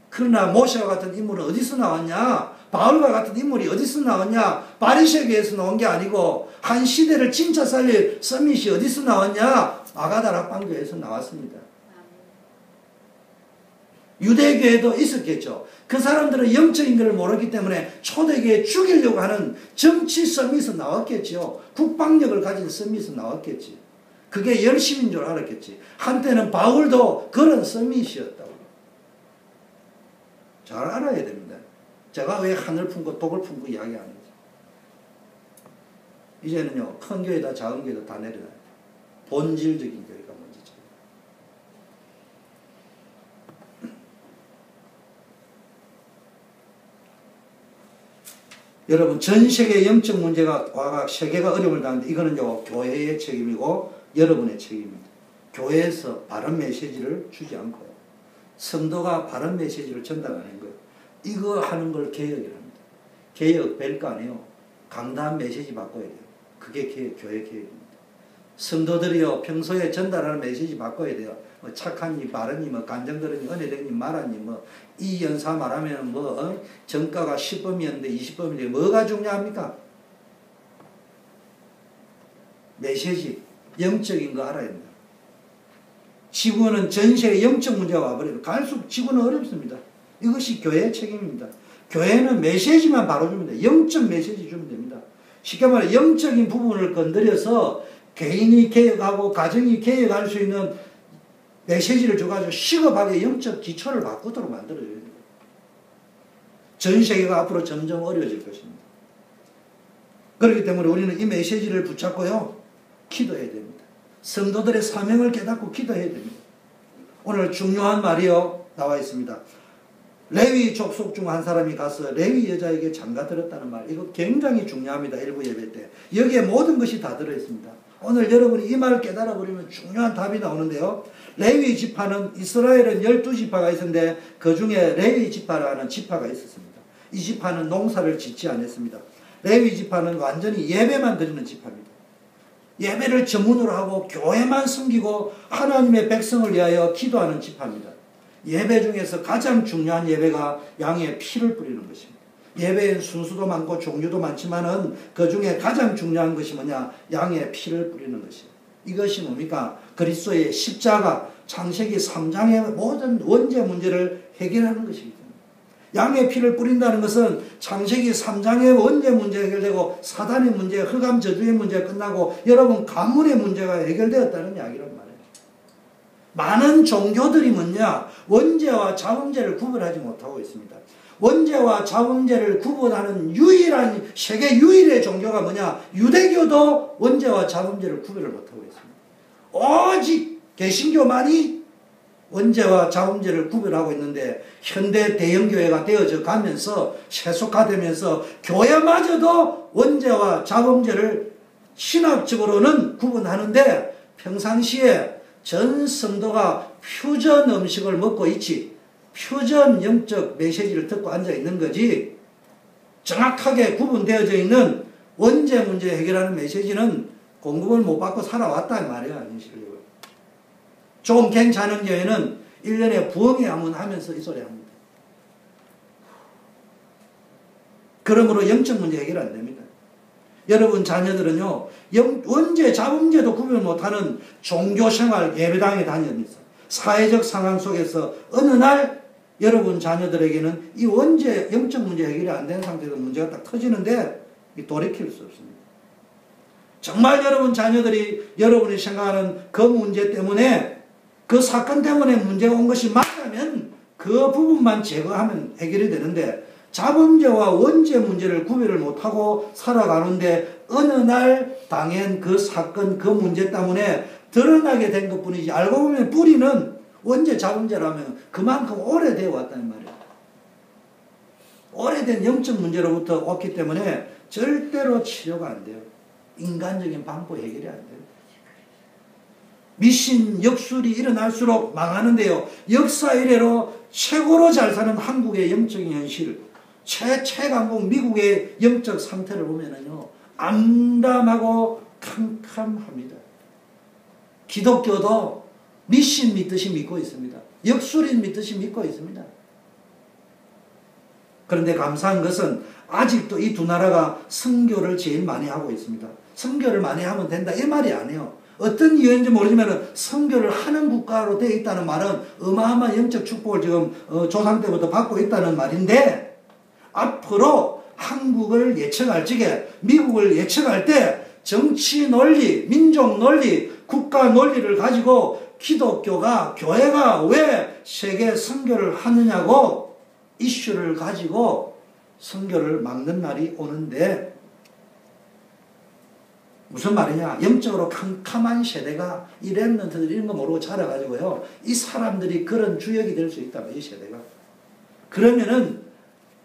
그러나 모세와 같은 인물은 어디서 나왔냐? 바울과 같은 인물이 어디서 나왔냐? 바리새 교회에서 나온 게 아니고 한 시대를 진짜 살릴 서밋이 어디서 나왔냐? 마가다락방 교회에서 나왔습니다. 유대교회도 있었겠죠. 그 사람들은 영적인 것을 모르기 때문에 초대교회 죽이려고 하는 정치 서밋에서 나왔겠죠. 국방력을 가진 서밋에서 나왔겠지. 그게 열심인 줄 알았겠지. 한때는 바울도 그런 서밋이었다고. 잘 알아야 됩니다. 제가 왜 하늘 품고 독을 품고 이야기하는 거죠. 이제는요, 큰 교회다 작은 교회다 다 내려놔요. 본질적인 교회가 먼저죠. 여러분, 전 세계 영적 문제가 와가 세계가 어려움을 당하는데 이거는요, 교회의 책임이고 여러분의 책임입니다. 교회에서 바른 메시지를 주지 않고요. 성도가 바른 메시지를 전달하는 거예요. 이거 하는 걸 개혁이랍니다. 개혁 별거 아니에요. 강단 메시지 바꿔야 돼요. 그게 교회 개혁입니다. 성도들이요, 평소에 전달하는 메시지 바꿔야 돼요. 뭐 착하니, 바르니, 뭐 간정들으니, 은혜되니, 말하니, 뭐 이 연사 말하면 뭐 정가가 10범이었는데 20범인데 뭐가 중요합니까? 메시지, 영적인 거 알아야 됩니다. 지구는 전 세계 영적 문제가 와버려요. 갈수록 지구는 어렵습니다. 이것이 교회의 책임입니다. 교회는 메시지만 바로 주면 돼요. 영적 메시지 주면 됩니다. 쉽게 말해 영적인 부분을 건드려서 개인이 개혁하고 가정이 개혁할 수 있는 메시지를 줘가지고 시급하게 영적 기초를 바꾸도록 만들어줘야 됩니다. 전 세계가 앞으로 점점 어려워질 것입니다. 그렇기 때문에 우리는 이 메시지를 붙잡고요, 기도해야 됩니다. 성도들의 사명을 깨닫고 기도해야 됩니다. 오늘 중요한 말이요 나와 있습니다. 레위 족속 중 한 사람이 가서 레위 여자에게 장가들었다는 말, 이거 굉장히 중요합니다. 일부 예배 때 여기에 모든 것이 다 들어있습니다. 오늘 여러분이 이 말을 깨달아 버리면 중요한 답이 나오는데요. 레위 지파는, 이스라엘은 12지파가 있었는데 그 중에 레위 지파라는 지파가 있었습니다. 이 지파는 농사를 짓지 않았습니다. 레위 지파는 완전히 예배만 드리는 지파입니다. 예배를 전문으로 하고 교회만 섬기고 하나님의 백성을 위하여 기도하는 지파입니다. 예배 중에서 가장 중요한 예배가 양의 피를 뿌리는 것입니다. 예배엔 순수도 많고 종류도 많지만은 그 중에 가장 중요한 것이 뭐냐? 양의 피를 뿌리는 것이에요. 이것이 뭡니까? 그리스도의 십자가, 창세기 3장의 모든 원죄 문제를 해결하는 것입니다. 양의 피를 뿌린다는 것은 창세기 3장의 원죄 문제가 해결되고 사단의 문제, 흑암 저주의 문제가 끝나고 여러분 가문의 문제가 해결되었다는 이야기란 말이에요. 많은 종교들이 뭐냐? 원죄와 자범죄를 구별하지 못하고 있습니다. 원죄와 자범죄를 구분하는 유일한, 세계 유일의 종교가 뭐냐? 유대교도 원죄와 자범죄를 구별을 못하고 있습니다. 오직 개신교만이 원죄와 자범죄를 구별하고 있는데, 현대 대형교회가 되어져 가면서 세속화되면서 교회마저도 원죄와 자범죄를 신학적으로는 구분하는데, 평상시에 전 성도가 퓨전 음식을 먹고 있지, 퓨전 영적 메시지를 듣고 앉아 있는 거지, 정확하게 구분되어져 있는 원죄 문제 해결하는 메시지는 공급을 못 받고 살아왔단 말이야. 인식적으로. 좀 괜찮은 교회는 1년에 부흥회 한번 하면서 이 소리 합니다. 그러므로 영적 문제 해결 안 됩니다. 여러분 자녀들은요, 원죄, 자범죄도 구별 못하는 종교생활 예배당에 다니면서 사회적 상황 속에서 어느 날 여러분 자녀들에게는 이 원죄, 영적 문제 해결이 안 된 상태에서 문제가 딱 터지는데 돌이킬 수 없습니다. 정말 여러분 자녀들이 여러분이 생각하는 그 문제 때문에, 그 사건 때문에 문제가 온 것이 맞다면 그 부분만 제거하면 해결이 되는데, 자범죄와 원죄 문제를 구별을 못하고 살아가는데 어느 날 당연 그 사건, 그 문제 때문에 드러나게 된 것뿐이지, 알고 보면 뿌리는 원죄, 자범죄라면 그만큼 오래되어 왔다는 말이에요. 오래된 영적 문제로부터 왔기 때문에 절대로 치료가 안 돼요. 인간적인 방법 해결이 안 돼요. 미신, 역술이 일어날수록 망하는데요. 역사 이래로 최고로 잘 사는 한국의 영적인 현실, 최강국 미국의 영적 상태를 보면은요, 암담하고 캄캄합니다. 기독교도 미신 믿듯이 믿고 있습니다. 역술인 믿듯이 믿고 있습니다. 그런데 감사한 것은 아직도 이 두 나라가 선교를 제일 많이 하고 있습니다. 선교를 많이 하면 된다 이 말이 아니에요. 어떤 이유인지 모르지만 선교를 하는 국가로 되어 있다는 말은 어마어마한 영적 축복을 지금 조상 때부터 받고 있다는 말인데, 앞으로 한국을 예측할 적에, 미국을 예측할 때 정치 논리, 민족 논리, 국가 논리를 가지고 기독교가, 교회가 왜 세계 선교를 하느냐고 이슈를 가지고 선교를 막는 날이 오는데, 무슨 말이냐? 영적으로 캄캄한 세대가, 이 렘넌트들 이런 거 모르고 자라가지고요, 이 사람들이 그런 주역이 될 수 있다. 이 세대가. 그러면은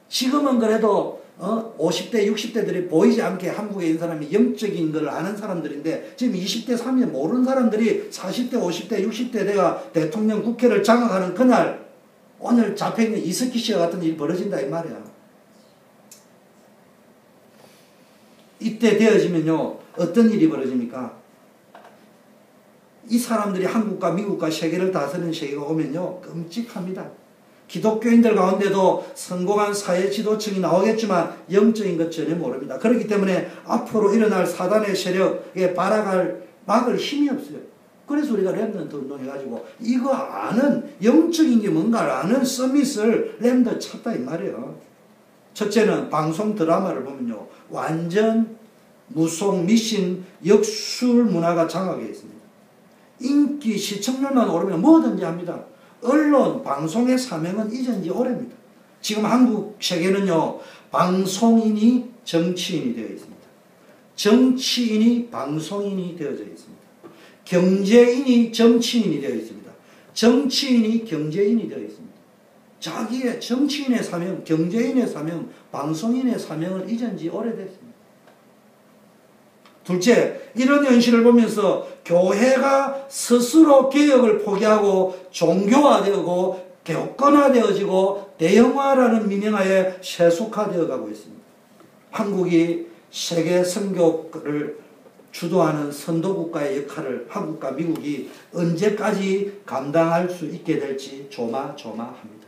지금은 그래도 50대 60대들이 보이지 않게 한국에 있는 사람이 영적인 걸 아는 사람들인데, 지금 20대 30대 모르는 사람들이 40대 50대 60대 내가 대통령 국회를 장악하는 그날, 오늘 잡혀있는 이석기 씨와 같은 일이 벌어진다 이 말이야. 이때 되어지면요, 어떤 일이 벌어집니까? 이 사람들이 한국과 미국과 세계를 다스리는 세계가 오면요, 끔찍합니다. 기독교인들 가운데도 성공한 사회 지도층이 나오겠지만 영적인 것 전혀 모릅니다. 그렇기 때문에 앞으로 일어날 사단의 세력에 막을 힘이 없어요. 그래서 우리가 렘넌트 운동해가지고 이거 아는, 영적인 게 뭔가를 아는 서밋을 렘넌트 찾다 이 말이에요. 첫째는 방송 드라마를 보면요, 완전 무속, 미신, 역술 문화가 장악해 있습니다. 인기, 시청률만 오르면 뭐든지 합니다. 언론, 방송의 사명은 잊은 지 오래입니다. 지금 한국 세계는요, 방송인이 정치인이 되어 있습니다. 정치인이 방송인이 되어져 있습니다. 경제인이 정치인이 되어 있습니다. 정치인이 경제인이 되어 있습니다. 자기의 정치인의 사명, 경제인의 사명, 방송인의 사명을 잊은 지 오래됐습니다. 둘째, 이런 현실을 보면서 교회가 스스로 개혁을 포기하고 종교화되고 교권화되어지고 대형화라는 민영화에 세속화되어 가고 있습니다. 한국이 세계 선교를 주도하는 선도국가의 역할을 한국과 미국이 언제까지 감당할 수 있게 될지 조마조마합니다.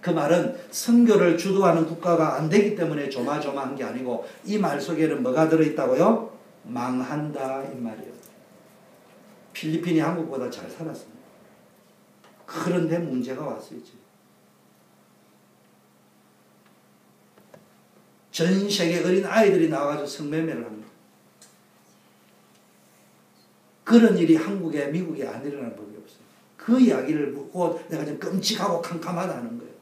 그 말은 선교를 주도하는 국가가 안 되기 때문에 조마조마한 게 아니고 이 말 속에는 뭐가 들어있다고요? 망한다 이 말이에요. 필리핀이 한국보다 잘 살았습니다. 그런데 문제가 왔어요. 전 세계 어린 아이들이 나와가지고 성매매를 합니다. 그런 일이 한국에 미국에 안 일어나는 법이 없어요. 그 이야기를 묻고 내가 좀 끔찍하고 캄캄하다는 거예요.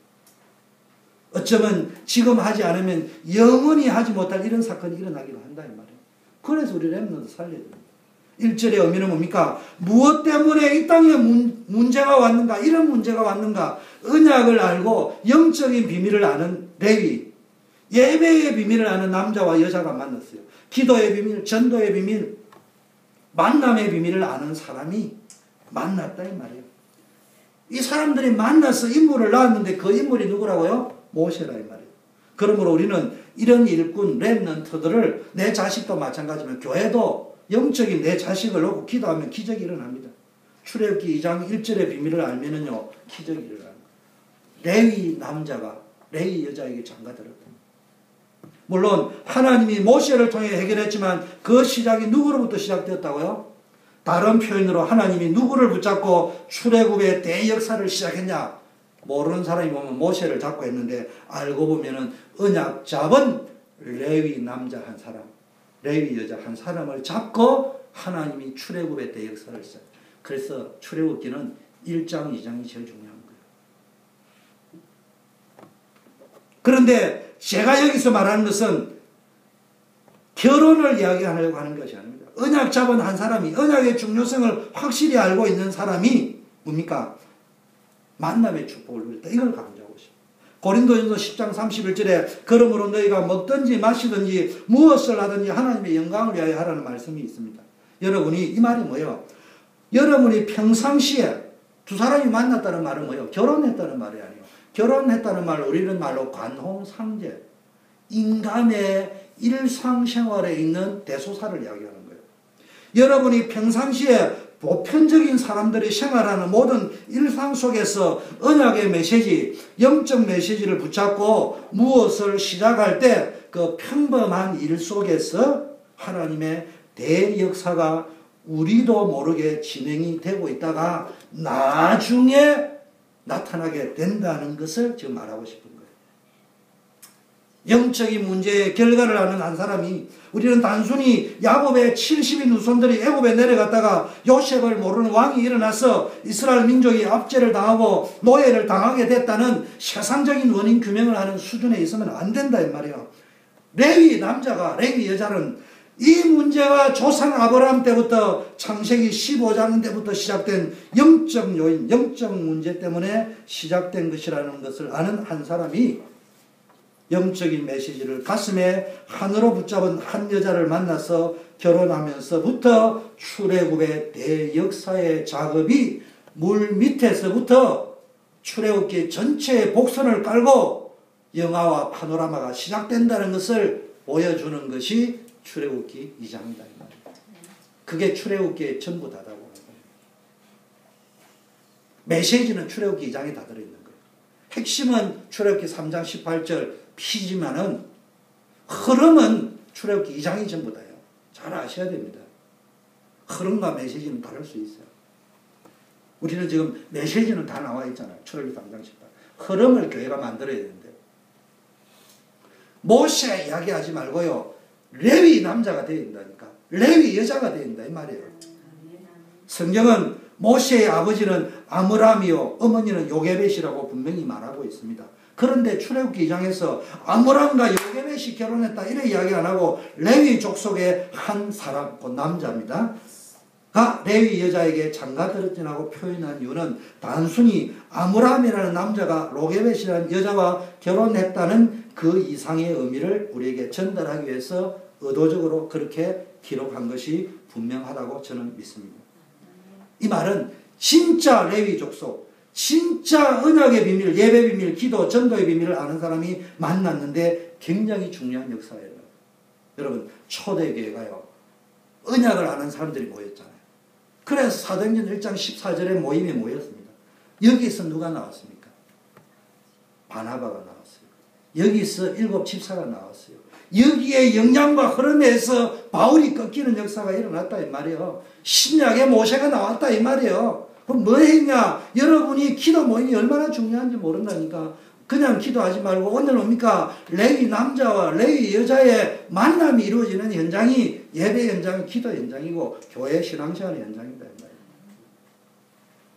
어쩌면 지금 하지 않으면 영원히 하지 못할 이런 사건이 일어나기도 한다 이 말이에요. 그래서 우리 렘넌트 살려야 됩니다. 1절의 의미는 뭡니까? 무엇 때문에 이 땅에 문제가 왔는가? 이런 문제가 왔는가? 언약을 알고 영적인 비밀을 아는 레위, 예배의 비밀을 아는 남자와 여자가 만났어요. 기도의 비밀, 전도의 비밀, 만남의 비밀을 아는 사람이 만났다 이 말이에요. 이 사람들이 만나서 인물을 낳았는데 그 인물이 누구라고요? 모세라 이 말이에요. 그러므로 우리는 이런 일꾼 렘넌트들을, 내 자식도 마찬가지면 교회도 영적인 내 자식을 놓고 기도하면 기적이 일어납니다. 출애굽기 2장 1절의 비밀을 알면은요 기적이 일어납니다. 레위 남자가 레위 여자에게 장가들었다. 물론 하나님이 모세를 통해 해결했지만 그 시작이 누구로부터 시작되었다고요? 다른 표현으로 하나님이 누구를 붙잡고 출애굽의 대역사를 시작했냐? 모르는 사람이 보면 모세를 잡고 했는데 알고 보면은 언약 잡은 레위 남자 한 사람, 레위 여자 한 사람을 잡고 하나님이 출애굽의 대역사를 시작. 그래서 출애굽기는 1장, 2장이 제일 중요한 거예요. 그런데 제가 여기서 말하는 것은 결혼을 이야기하려고 하는 것이 아닙니다. 언약 잡은 한 사람이, 언약의 중요성을 확실히 알고 있는 사람이 뭡니까? 만남의 축복을 누렸다. 이걸 강조하고 싶어요. 고린도전서 10장 31절에 그러므로 너희가 먹든지 마시든지 무엇을 하든지 하나님의 영광을 위하여 하라는 말씀이 있습니다. 여러분이 이 말이 뭐예요? 여러분이 평상시에 두 사람이 만났다는 말은 뭐예요? 결혼했다는 말이 아니에요. 결혼했다는 말, 우리는 말로 관혼상제, 인간의 일상생활에 있는 대소사를 이야기하는 거예요. 여러분이 평상시에 보편적인 사람들이 생활하는 모든 일상 속에서 언약의 메시지, 영적 메시지를 붙잡고 무엇을 시작할 때 그 평범한 일 속에서 하나님의 대역사가 우리도 모르게 진행이 되고 있다가 나중에 나타나게 된다는 것을 지금 말하고 싶은 거예요. 영적인 문제의 결과를 아는 한 사람이, 우리는 단순히 야곱의 70인 후손들이 애굽에 내려갔다가 요셉을 모르는 왕이 일어나서 이스라엘 민족이 압제를 당하고 노예를 당하게 됐다는 세상적인 원인 규명을 하는 수준에 있으면 안 된다 이 말이에요. 레위 남자가, 레위 여자는 이 문제가 조상 아브라함 때부터 창세기 15장 때부터 시작된 영적 요인, 영적 문제 때문에 시작된 것이라는 것을 아는 한 사람이 영적인 메시지를 가슴에 한으로 붙잡은 한 여자를 만나서 결혼하면서부터 출애굽의 대역사의 작업이 물 밑에서부터 출애굽기 전체의 복선을 깔고 영화와 파노라마가 시작된다는 것을 보여주는 것이 출애굽기 2장이다 이 말이에요. 그게 출애굽기의 전부 다라고 하는 거예요. 메시지는 출애굽기 2장에 다 들어있는 거예요. 핵심은 출애굽기 3장 18절 피지만은 흐름은 출애굽기 2장이 전부 다예요. 잘 아셔야 됩니다. 흐름과 메시지는 다를 수 있어요. 우리는 지금 메시지는 다 나와 있잖아요. 출애굽기 3장 18. 흐름을 교회가 만들어야 되는데 모세 이야기하지 말고요. 레위 남자가 되어야 된다니까. 레위 여자가 되어야 된다 이 말이에요. 성경은 모세의 아버지는 아므람이요 어머니는 요게벳이라고 분명히 말하고 있습니다. 그런데 출애굽기 2장에서 아므람과 요게벳이 결혼했다 이래 이야기 안 하고 레위 족속의 한 사람, 그 남자입니다. 가 레위 여자에게 장가들었지라고 표현한 이유는 단순히 아므람이라는 남자가 요게벳이라는 여자와 결혼했다는 그 이상의 의미를 우리에게 전달하기 위해서 의도적으로 그렇게 기록한 것이 분명하다고 저는 믿습니다. 이 말은 진짜 레위 족속, 진짜 언약의 비밀, 예배 비밀, 기도, 전도의 비밀을 아는 사람이 만났는데 굉장히 중요한 역사예요. 여러분, 초대교회가요, 언약을 아는 사람들이 모였잖아요. 그래서 사도행전 1장 14절에 모임에 모였습니다. 여기서 누가 나왔습니까? 바나바가 나왔어요. 여기서 7 집사가 나왔어요. 여기에 영향과 흐름에서 바울이 꺾이는 역사가 일어났다 이 말이에요. 신약의 모세가 나왔다 이 말이에요. 그럼 뭐 했냐? 여러분이 기도 모임이 얼마나 중요한지 모른다니까. 그냥 기도하지 말고 오늘 뭡니까? 레위 남자와 레위 여자의 만남이 이루어지는 현장이 예배 현장이 기도 현장이고 교회 신앙생활의 현장이다 이 말이에요.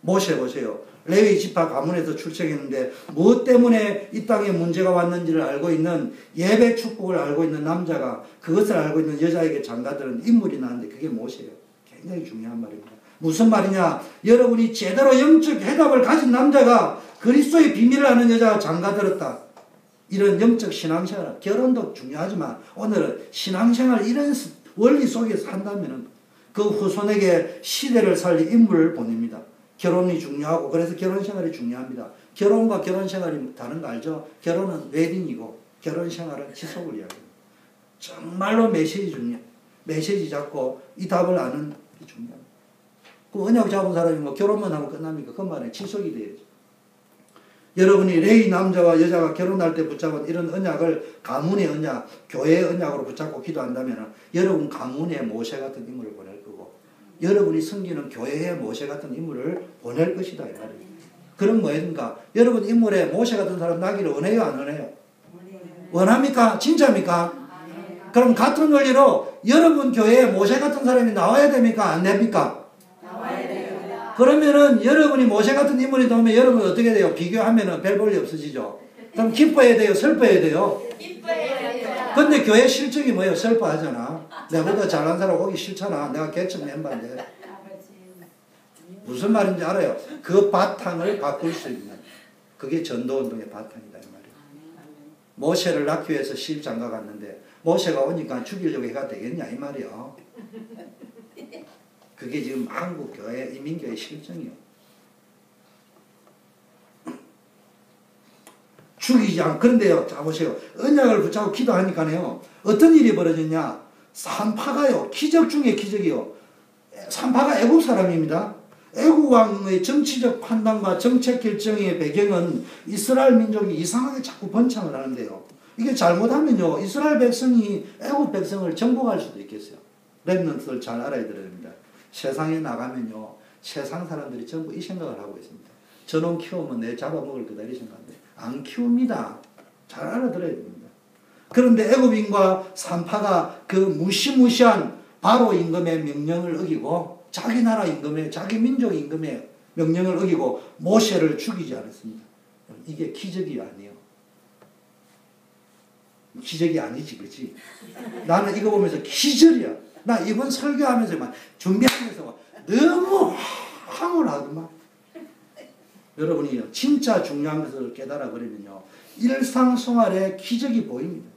모세 보세요. 레위 지파 가문에서 출생했는데 무엇 때문에 이 땅에 문제가 왔는지를 알고 있는 예배 축복을 알고 있는 남자가 그것을 알고 있는 여자에게 장가드는 인물이 나는데 그게 모세예요. 굉장히 중요한 말입니다. 무슨 말이냐? 여러분이 제대로 영적 해답을 가진 남자가 그리스도의 비밀을 아는 여자가 장가들었다. 이런 영적 신앙생활, 결혼도 중요하지만 오늘은 신앙생활 이런 원리 속에서 한다면 그 후손에게 시대를 살릴 인물을 보냅니다. 결혼이 중요하고 그래서 결혼생활이 중요합니다. 결혼과 결혼생활이 다른 거 알죠? 결혼은 웨딩이고 결혼생활은 지속을 이야기합니다. 정말로 메시지 잡고 이 답을 아는 게 중요합니다. 그 언약 잡은 사람이 뭐 결혼만 하면 끝납니까? 그 말에 지속이 돼야죠. 여러분이 레위 남자와 여자가 결혼할 때 붙잡은 이런 언약을 가문의 언약, 교회의 언약으로 붙잡고 기도한다면 여러분 가문의 모세 같은 인물을 보낼 거고 여러분이 섬기는 교회의 모세 같은 인물을 보낼 것이다 이 말이에요. 그럼 뭐입니까? 여러분 인물에 모세 같은 사람 나기를 원해요 안 원해요? 원합니까? 진짜입니까? 그럼 같은 원리로 여러분 교회에 모세 같은 사람이 나와야 됩니까? 안 됩니까? 그러면은 여러분이 모세 같은 인물이 나오면 여러분 어떻게 돼요? 비교하면은 별 볼일 없어지죠. 그럼 기뻐해야 돼요? 슬퍼해야 돼요? 근데 교회 실적이 뭐예요? 슬퍼하잖아. 내보다 잘난 사람 오기 싫잖아. 내가 개척 멤버인데. 무슨 말인지 알아요? 그 바탕을 바꿀 수 있는 그게 전도운동의 바탕이다 이 말이에요. 모세를 낳기 위해서 시집장가 갔는데 모세가 오니까 죽이려고 해가 되겠냐 이 말이에요. 그게 지금 한국 교회, 이민교회 실정이요. 죽이지 않고, 그런데요, 자 보세요. 언약을 붙잡고 기도하니까요, 어떤 일이 벌어졌냐? 산파가요, 기적 중에 기적이요. 산파가 애국 사람입니다. 애국 왕의 정치적 판단과 정책 결정의 배경은 이스라엘 민족이 이상하게 자꾸 번창을 하는데요. 이게 잘못하면요, 이스라엘 백성이 애국 백성을 정복할 수도 있겠어요. 랩런트를 잘 알아야 됩니다. 세상에 나가면요, 세상 사람들이 전부 이 생각을 하고 있습니다. 저놈 키우면 내 잡아먹을 거다 이 생각인데 안 키웁니다. 잘 알아들어야 됩니다. 그런데 애굽인과 산파가 그 무시무시한 바로 임금의 명령을 어기고 자기 나라 임금의 자기 민족 임금의 명령을 어기고 모세를 죽이지 않았습니다. 이게 기적이 아니에요. 기적이 아니지, 그렇지? 나는 이거 보면서 기절이야. 나 이번 설교하면서 막 준비하면서 막 너무 황홀하더만. 여러분이 진짜 중요한 것을 깨달아 버리면요, 일상생활에 기적이 보입니다.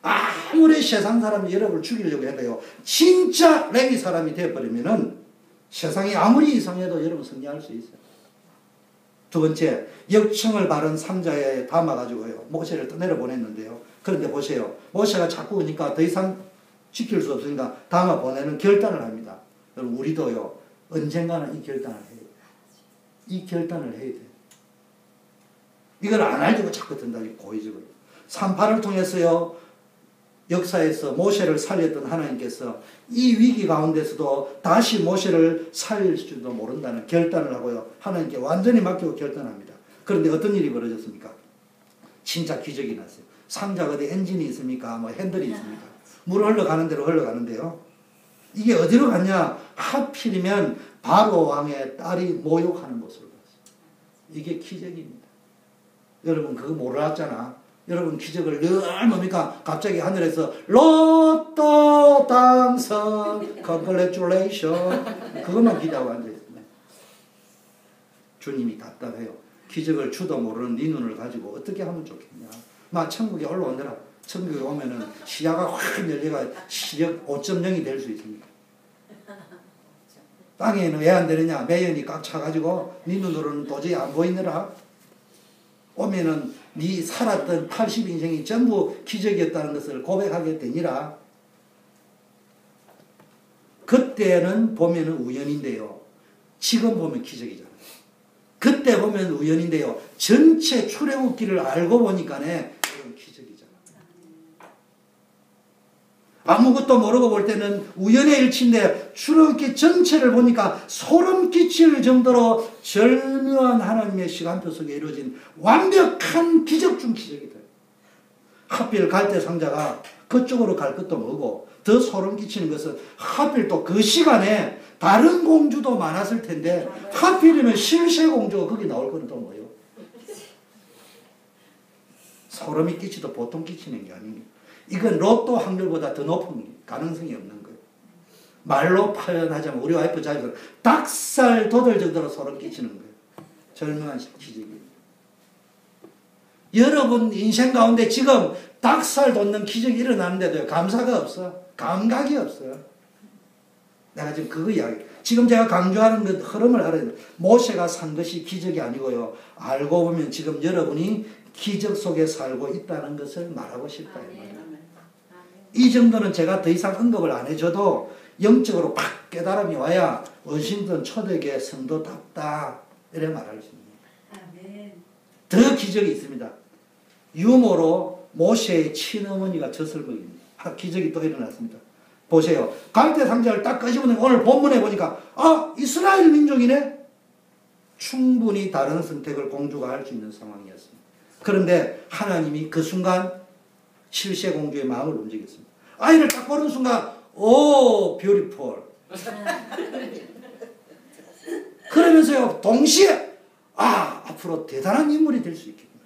아무리 세상 사람이 여러분을 죽이려고 해도요, 진짜 레위 사람이 되어버리면은 세상이 아무리 이상해도 여러분 승리할 수 있어요. 두 번째, 역청을 바른 삼자에 담아가지고요, 모세를 떠내려 보냈는데요. 그런데 보세요. 모세가 자꾸 오니까 더 이상 지킬 수 없으니까 담아 보내는 결단을 합니다. 여러분, 우리도요, 언젠가는 이 결단을 해야 돼요. 이 결단을 해야 돼요. 이걸 안 하려고 자꾸 든다, 고의적으로. 산파를 통해서요, 역사에서 모세를 살렸던 하나님께서 이 위기 가운데서도 다시 모세를 살릴 줄도 모른다는 결단을 하고요, 하나님께 완전히 맡기고 결단합니다. 그런데 어떤 일이 벌어졌습니까? 진짜 기적이 났어요. 상자가 어디 엔진이 있습니까? 뭐 핸들이 있습니까? 물 흘러가는 대로 흘러가는데요, 이게 어디로 갔냐? 하필이면 바로 왕의 딸이 모욕하는 모습을 봤어요. 이게 기적입니다. 여러분 그거 몰랐잖아. 여러분 기적을 늘 뭡니까? 갑자기 하늘에서 로또 당선 Congratulation 그것만 기대하고 앉아있습니다. 주님이 답답해요. 기적을 주도 모르는 네 눈을 가지고 어떻게 하면 좋겠냐. 막 천국에 올라오느라 천국에 오면은 시야가 확 열려가 시력 5.0이 될 수 있습니다. 땅에는 왜 안 되느냐? 매연이 꽉 차가지고 네 눈으로는 도저히 안 보이느라 오면은 네 살았던 80인생이 전부 기적이었다는 것을 고백하게 되니라. 그때는 보면은 우연인데요. 지금 보면 기적이잖아요. 그때 보면 우연인데요. 전체 출애굽기를 알고 보니까네 이건 기적이잖아요. 아무것도 모르고 볼 때는 우연의 일치인데 출애굽기 전체를 보니까 소름 끼칠 정도로 절묘한 하나님의 시간표 속에 이루어진 완벽한 기적 중 기적이다. 하필 갈대상자가 그쪽으로 갈 것도 뭐고 더 소름 끼치는 것은 하필 또 그 시간에 다른 공주도 많았을 텐데 하필이면 실새공주가 거기 나올 거는 또 뭐예요? 소름이 끼치도 보통 끼치는 게 아닙니다. 이건 로또 확률보다 더 높은 가능성이 없는 거예요. 말로 표현하자면 우리 와이프 자기가 닭살 돋을 정도로 소름 끼치는 거예요. 절묘한 기적이에요. 여러분 인생 가운데 지금 닭살 돋는 기적이 일어나는데도 감사가 없어. 감각이 없어요. 내가 지금 그거 이야기. 지금 제가 강조하는 그 흐름을 알아야 돼요. 모세가 산 것이 기적이 아니고요. 알고 보면 지금 여러분이 기적 속에 살고 있다는 것을 말하고 싶다. 이 정도는 제가 더 이상 언급을 안 해줘도 영적으로 팍 깨달음이 와야 워싱턴 초대교회 성도답다 이렇게 말할 수 있습니다. 더 기적이 있습니다. 유모로 모세의 친어머니가 젖을 먹입니다. 기적이 또 일어났습니다. 보세요. 갈대상자를 딱 끄집어내고 오늘 본문에 보니까 이스라엘 민족이네. 충분히 다른 선택을 공주가 할 수 있는 상황이었습니다. 그런데 하나님이 그 순간 실새공주의 마음을 움직였습니다. 아이를 딱 보는 순간 오 뷰티풀 그러면서요 동시에 앞으로 대단한 인물이 될 수 있겠구나.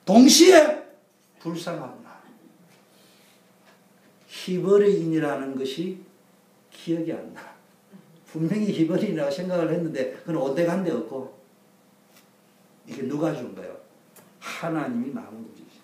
동시에 불쌍하구나. 히브리인이라는 것이 기억이 안 나. 분명히 히브리인이라고 생각을 했는데 그건 온데간데 없고 이게 누가 준 거예요? 하나님이 마음을 움직이십니다.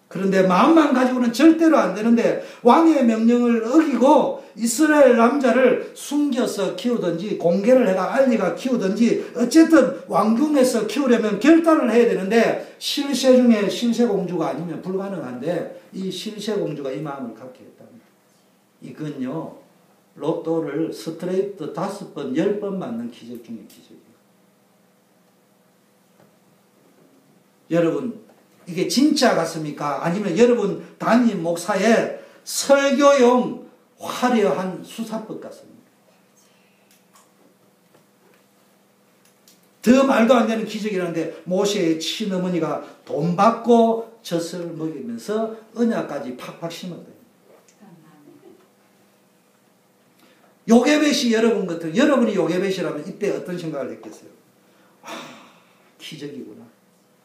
그런데 마음만 가지고는 절대로 안 되는데 왕의 명령을 어기고 이스라엘 남자를 숨겨서 키우든지 공개를 해가 알리가 키우든지 어쨌든 왕궁에서 키우려면 결단을 해야 되는데 실새 중에 실새공주가 아니면 불가능한데 이 실새공주가 이 마음을 갖게 했답니다. 이건요 로또를 스트레이트 5번 10번 맞는 기적 중에 기적이에요. 여러분 이게 진짜 같습니까? 아니면 여러분 담임 목사의 설교용 화려한 수사법 같습니까? 더 말도 안 되는 기적이라는데 모세의 친어머니가 돈 받고 젖을 먹이면서 언약까지 팍팍 심었다. 요게벳이 여러분 같은 여러분이 요게벳이라면 이때 어떤 생각을 했겠어요? 기적이구나.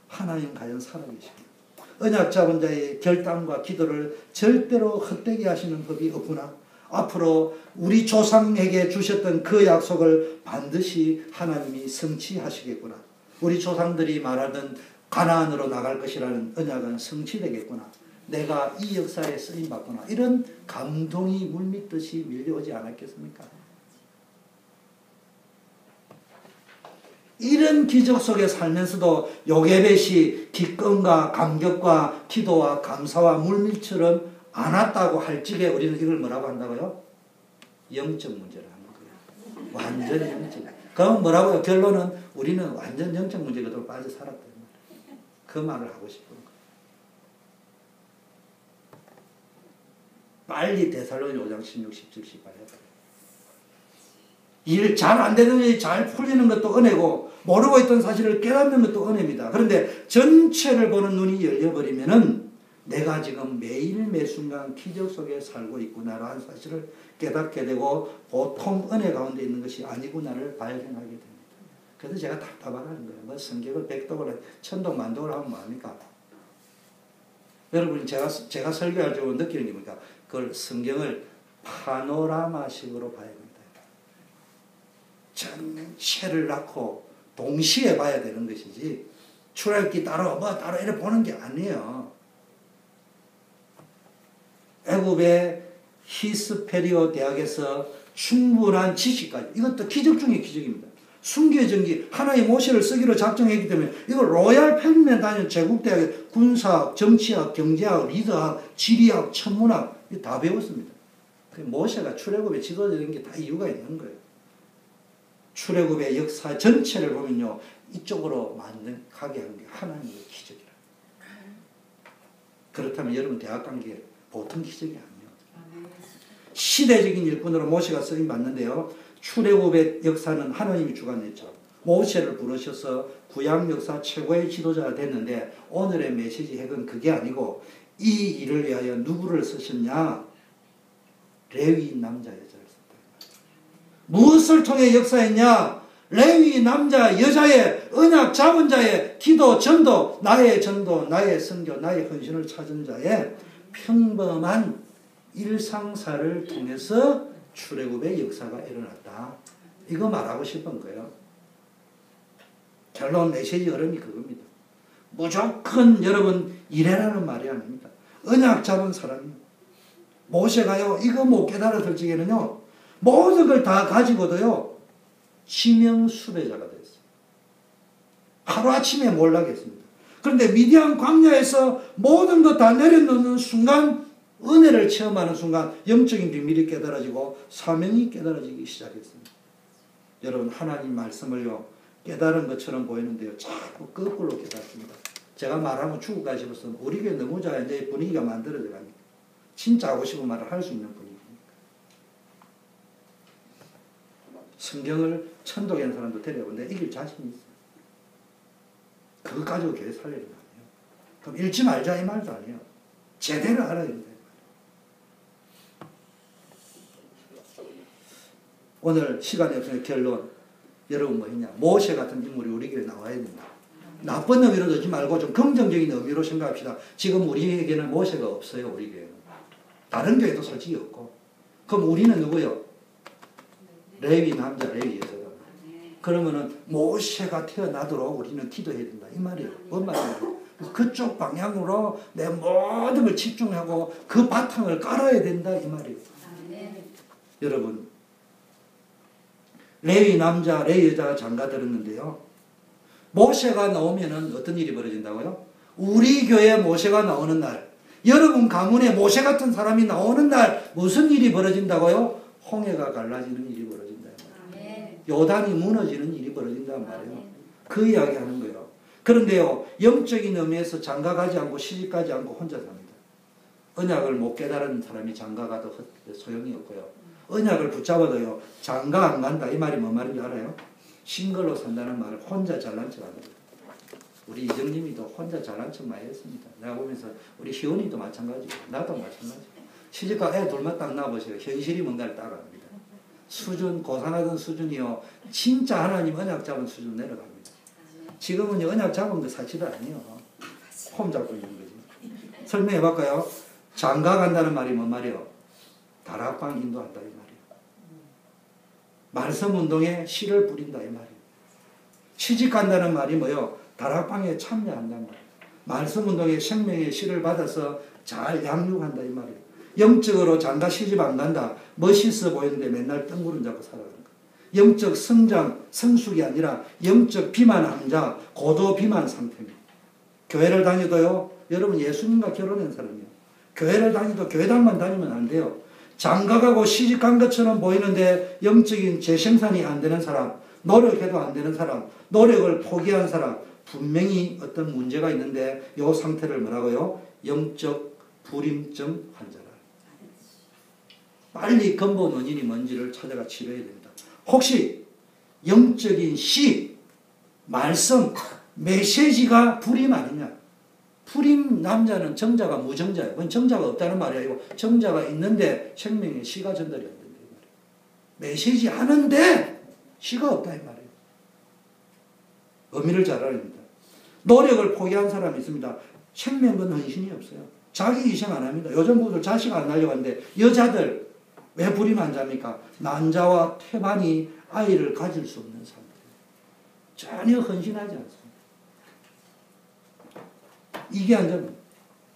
하나님 과연 살아계십니다. 언약 잡은 자의 결단과 기도를 절대로 헛되게 하시는 법이 없구나. 앞으로 우리 조상에게 주셨던 그 약속을 반드시 하나님이 성취하시겠구나. 우리 조상들이 말하던 가나안으로 나갈 것이라는 언약은 성취되겠구나. 내가 이 역사에 쓰임받구나. 이런 감동이 물밀듯이 밀려오지 않았겠습니까? 이런 기적 속에 살면서도 요게벳이 기쁨과 감격과 기도와 감사와 물밀처럼 안 왔다고 할 적에 우리는 이걸 뭐라고 한다고요? 영적 문제를 하는 거예요. 완전 영적. 그럼 뭐라고요? 결론은 우리는 완전 영적 문제 그대로 빠져 살았다. 그 말을 하고 싶은 거예요. 빨리 데살로니가 5장 16, 17, 18 해봐요. 일 잘 안 되는 일이 잘 풀리는 것도 은혜고 모르고 있던 사실을 깨닫는 것도 은혜입니다. 그런데 전체를 보는 눈이 열려버리면은 내가 지금 매일 매순간 기적 속에 살고 있구나라는 사실을 깨닫게 되고 보통 은혜 가운데 있는 것이 아니구나를 발견하게 됩니다. 그래서 제가 답답하다는 거예요. 뭐 성경을 100독을 천독 만독을 하면 뭐합니까? 여러분 제가 설교할 때 느끼는 게 뭡니까? 그걸 성경을 파노라마식으로 봐야 됩니다. 전체를 낳고 동시에 봐야 되는 것이지 출애굽기 따로 뭐 따로 이렇게 보는 게 아니에요. 애굽의 히스페리오 대학에서 충분한 지식까지, 이것도 기적 중의 기적입니다. 순교전기 하나의 모세를 쓰기로 작정했기 때문에 이걸 로얄 펠리맨 다니는 제국대학의 군사학, 정치학, 경제학, 리더학, 지리학, 천문학 다 배웠습니다. 모세가 출애굽의 지도자 된 게 다 이유가 있는 거예요. 출애굽의 역사 전체를 보면요, 이쪽으로 가게 한 게 하나님의 기적이라. 그렇다면 여러분 대학 간 게 보통 기적이 아니에요. 시대적인 일꾼으로 모세가 쓰임 받는데요. 출애굽의 역사는 하나님이 주관했죠. 모세를 부르셔서 구약 역사 최고의 지도자가 됐는데 오늘의 메시지 핵은 그게 아니고 이 일을 위하여 누구를 쓰셨냐? 레위 남자 여자를 썼다. 무엇을 통해 역사했냐? 레위 남자 여자의 언약 잡은 자의 기도 전도, 나의 선교, 나의 헌신을 찾은 자의 평범한 일상사를 통해서 출애굽의 역사가 일어났다. 이거 말하고 싶은 거예요. 결론 메시지 흐름이 그겁니다. 무조건 여러분 이래라는 말이 아닙니다. 언약 잡은 사람이 모세가요, 이거 못 깨달았을 적에는요, 모든 걸 다 가지고도요, 지명수배자가 됐어요. 하루아침에 몰락했습니다. 그런데 미디안 광야에서 모든 것 다 내려놓는 순간, 은혜를 체험하는 순간 영적인 비밀이 깨달아지고 사명이 깨달아지기 시작했습니다. 여러분 하나님 말씀을요, 깨달은 것처럼 보이는데요, 자꾸 거꾸로 깨닫습니다. 제가 말하면 죽을 까 싶어서 우리 교회 너무 잘 이제 분위기가 만들어져 갑니다. 진짜 하고 싶은 말을 할 수 있는 분위기입니다. 성경을 천독한 사람도 데려오는데 이길 자신이 있어요. 그거 가지고 교회 살리는 거 아니에요. 그럼 읽지 말자 이 말도 아니에요. 제대로 알아야 된다. 오늘 시간이 없으니까 결론. 여러분 뭐 했냐? 모세 같은 인물이 우리 교회에 나와야 된다. 나쁜 의미로 듣지 말고 좀 긍정적인 의미로 생각합시다. 지금 우리에게는 모세가 없어요. 우리 교회는. 다른 교회도 솔직히 없고. 그럼 우리는 누구요? 레위 남자, 레위 여자다. 그러면은 모세가 태어나도록 우리는 기도해야 된다. 이 말이에요. 뭔 말이에요? 그쪽 방향으로 내 모든 걸 집중하고 그 바탕을 깔아야 된다. 이 말이에요. 여러분 레위 남자, 레위 여자가 장가 들었는데요. 모세가 나오면은 어떤 일이 벌어진다고요? 우리 교회 모세가 나오는 날, 여러분 가문에 모세 같은 사람이 나오는 날 무슨 일이 벌어진다고요? 홍해가 갈라지는 일이 벌어진다. 요단이 무너지는 일이 벌어진단 말이에요. 그 이야기 하는 거예요. 그런데요, 영적인 의미에서 장가 가지 않고 시집 가지 않고 혼자 삽니다. 언약을 못 깨달은 사람이 장가 가도 소용이 없고요. 언약을 붙잡아도요, 장가 안 간다. 이 말이 뭔 말인지 알아요? 싱글로 산다는 말을 혼자 잘난 척 하는 거예요. 우리 이정님이도 혼자 잘난 척 많이 했습니다. 내가 보면서 우리 희원이도 마찬가지고 나도 마찬가지고 시집가 애 둘만 딱 낳아보세요. 현실이 뭔가를 따라갑니다. 수준, 고상하던 수준이요, 진짜 하나님 언약 잡은 수준 내려갑니다. 지금은 언약 잡은 거 사실은 아니에요. 폼 잡고 있는 거지. 설명해 볼까요? 장가 간다는 말이 뭔 말이에요? 다락방 인도한다 이 말이에요. 말씀 운동에 씨를 뿌린다 이 말이에요. 시집 간다는 말이 뭐요? 다락방에 참여한단 말이에요. 말씀 운동에 생명의 씨를 받아서 잘 양육한다 이 말이에요. 영적으로 장가 시집 안 간다. 멋있어 보이는데 맨날 뜬구름 잡고 살아가는 거예요. 영적 성장, 성숙이 아니라 영적 비만한 자, 고도 비만 상태입니다. 교회를 다니도요, 여러분 예수님과 결혼한 사람이에요. 교회를 다니도 교회당만 다니면 안 돼요. 장가가고 시집간 것처럼 보이는데 영적인 재생산이 안 되는 사람, 노력해도 안 되는 사람, 노력을 포기한 사람, 분명히 어떤 문제가 있는데 이 상태를 뭐라고요? 영적 불임증 환자라. 빨리 근본 원인이 뭔지를 찾아가 치료해야 됩니다. 혹시 영적인 시, 말씀, 메시지가 불임 아니냐? 푸림 남자는 정자가 무정자예요. 그건 정자가 없다는 말이 아니고 정자가 있는데 생명의 시가 전달이 안 된다. 이 말이에요. 메시지 하는데 시가 없다 이 말이에요. 의미를 잘 알아야 됩니다. 노력을 포기한 사람이 있습니다. 생명은 헌신이 없어요. 자기 희생 안 합니다. 요즘 부부들 자식 안 낳으려고 하는데 여자들 왜 불임 안 잡니까? 난자와 태반이 아이를 가질 수 없는 사람들. 전혀 헌신하지 않습니다. 이게 안전.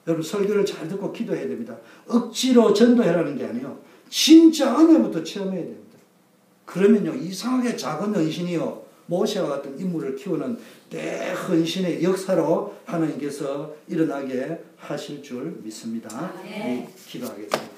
여러분 설교를 잘 듣고 기도해야 됩니다. 억지로 전도해라는 게 아니에요. 진짜 은혜부터 체험해야 됩니다. 그러면요 이상하게 작은 헌신이요 모세와 같은 인물을 키우는 대헌신의 역사로 하나님께서 일어나게 하실 줄 믿습니다. 기도하겠습니다.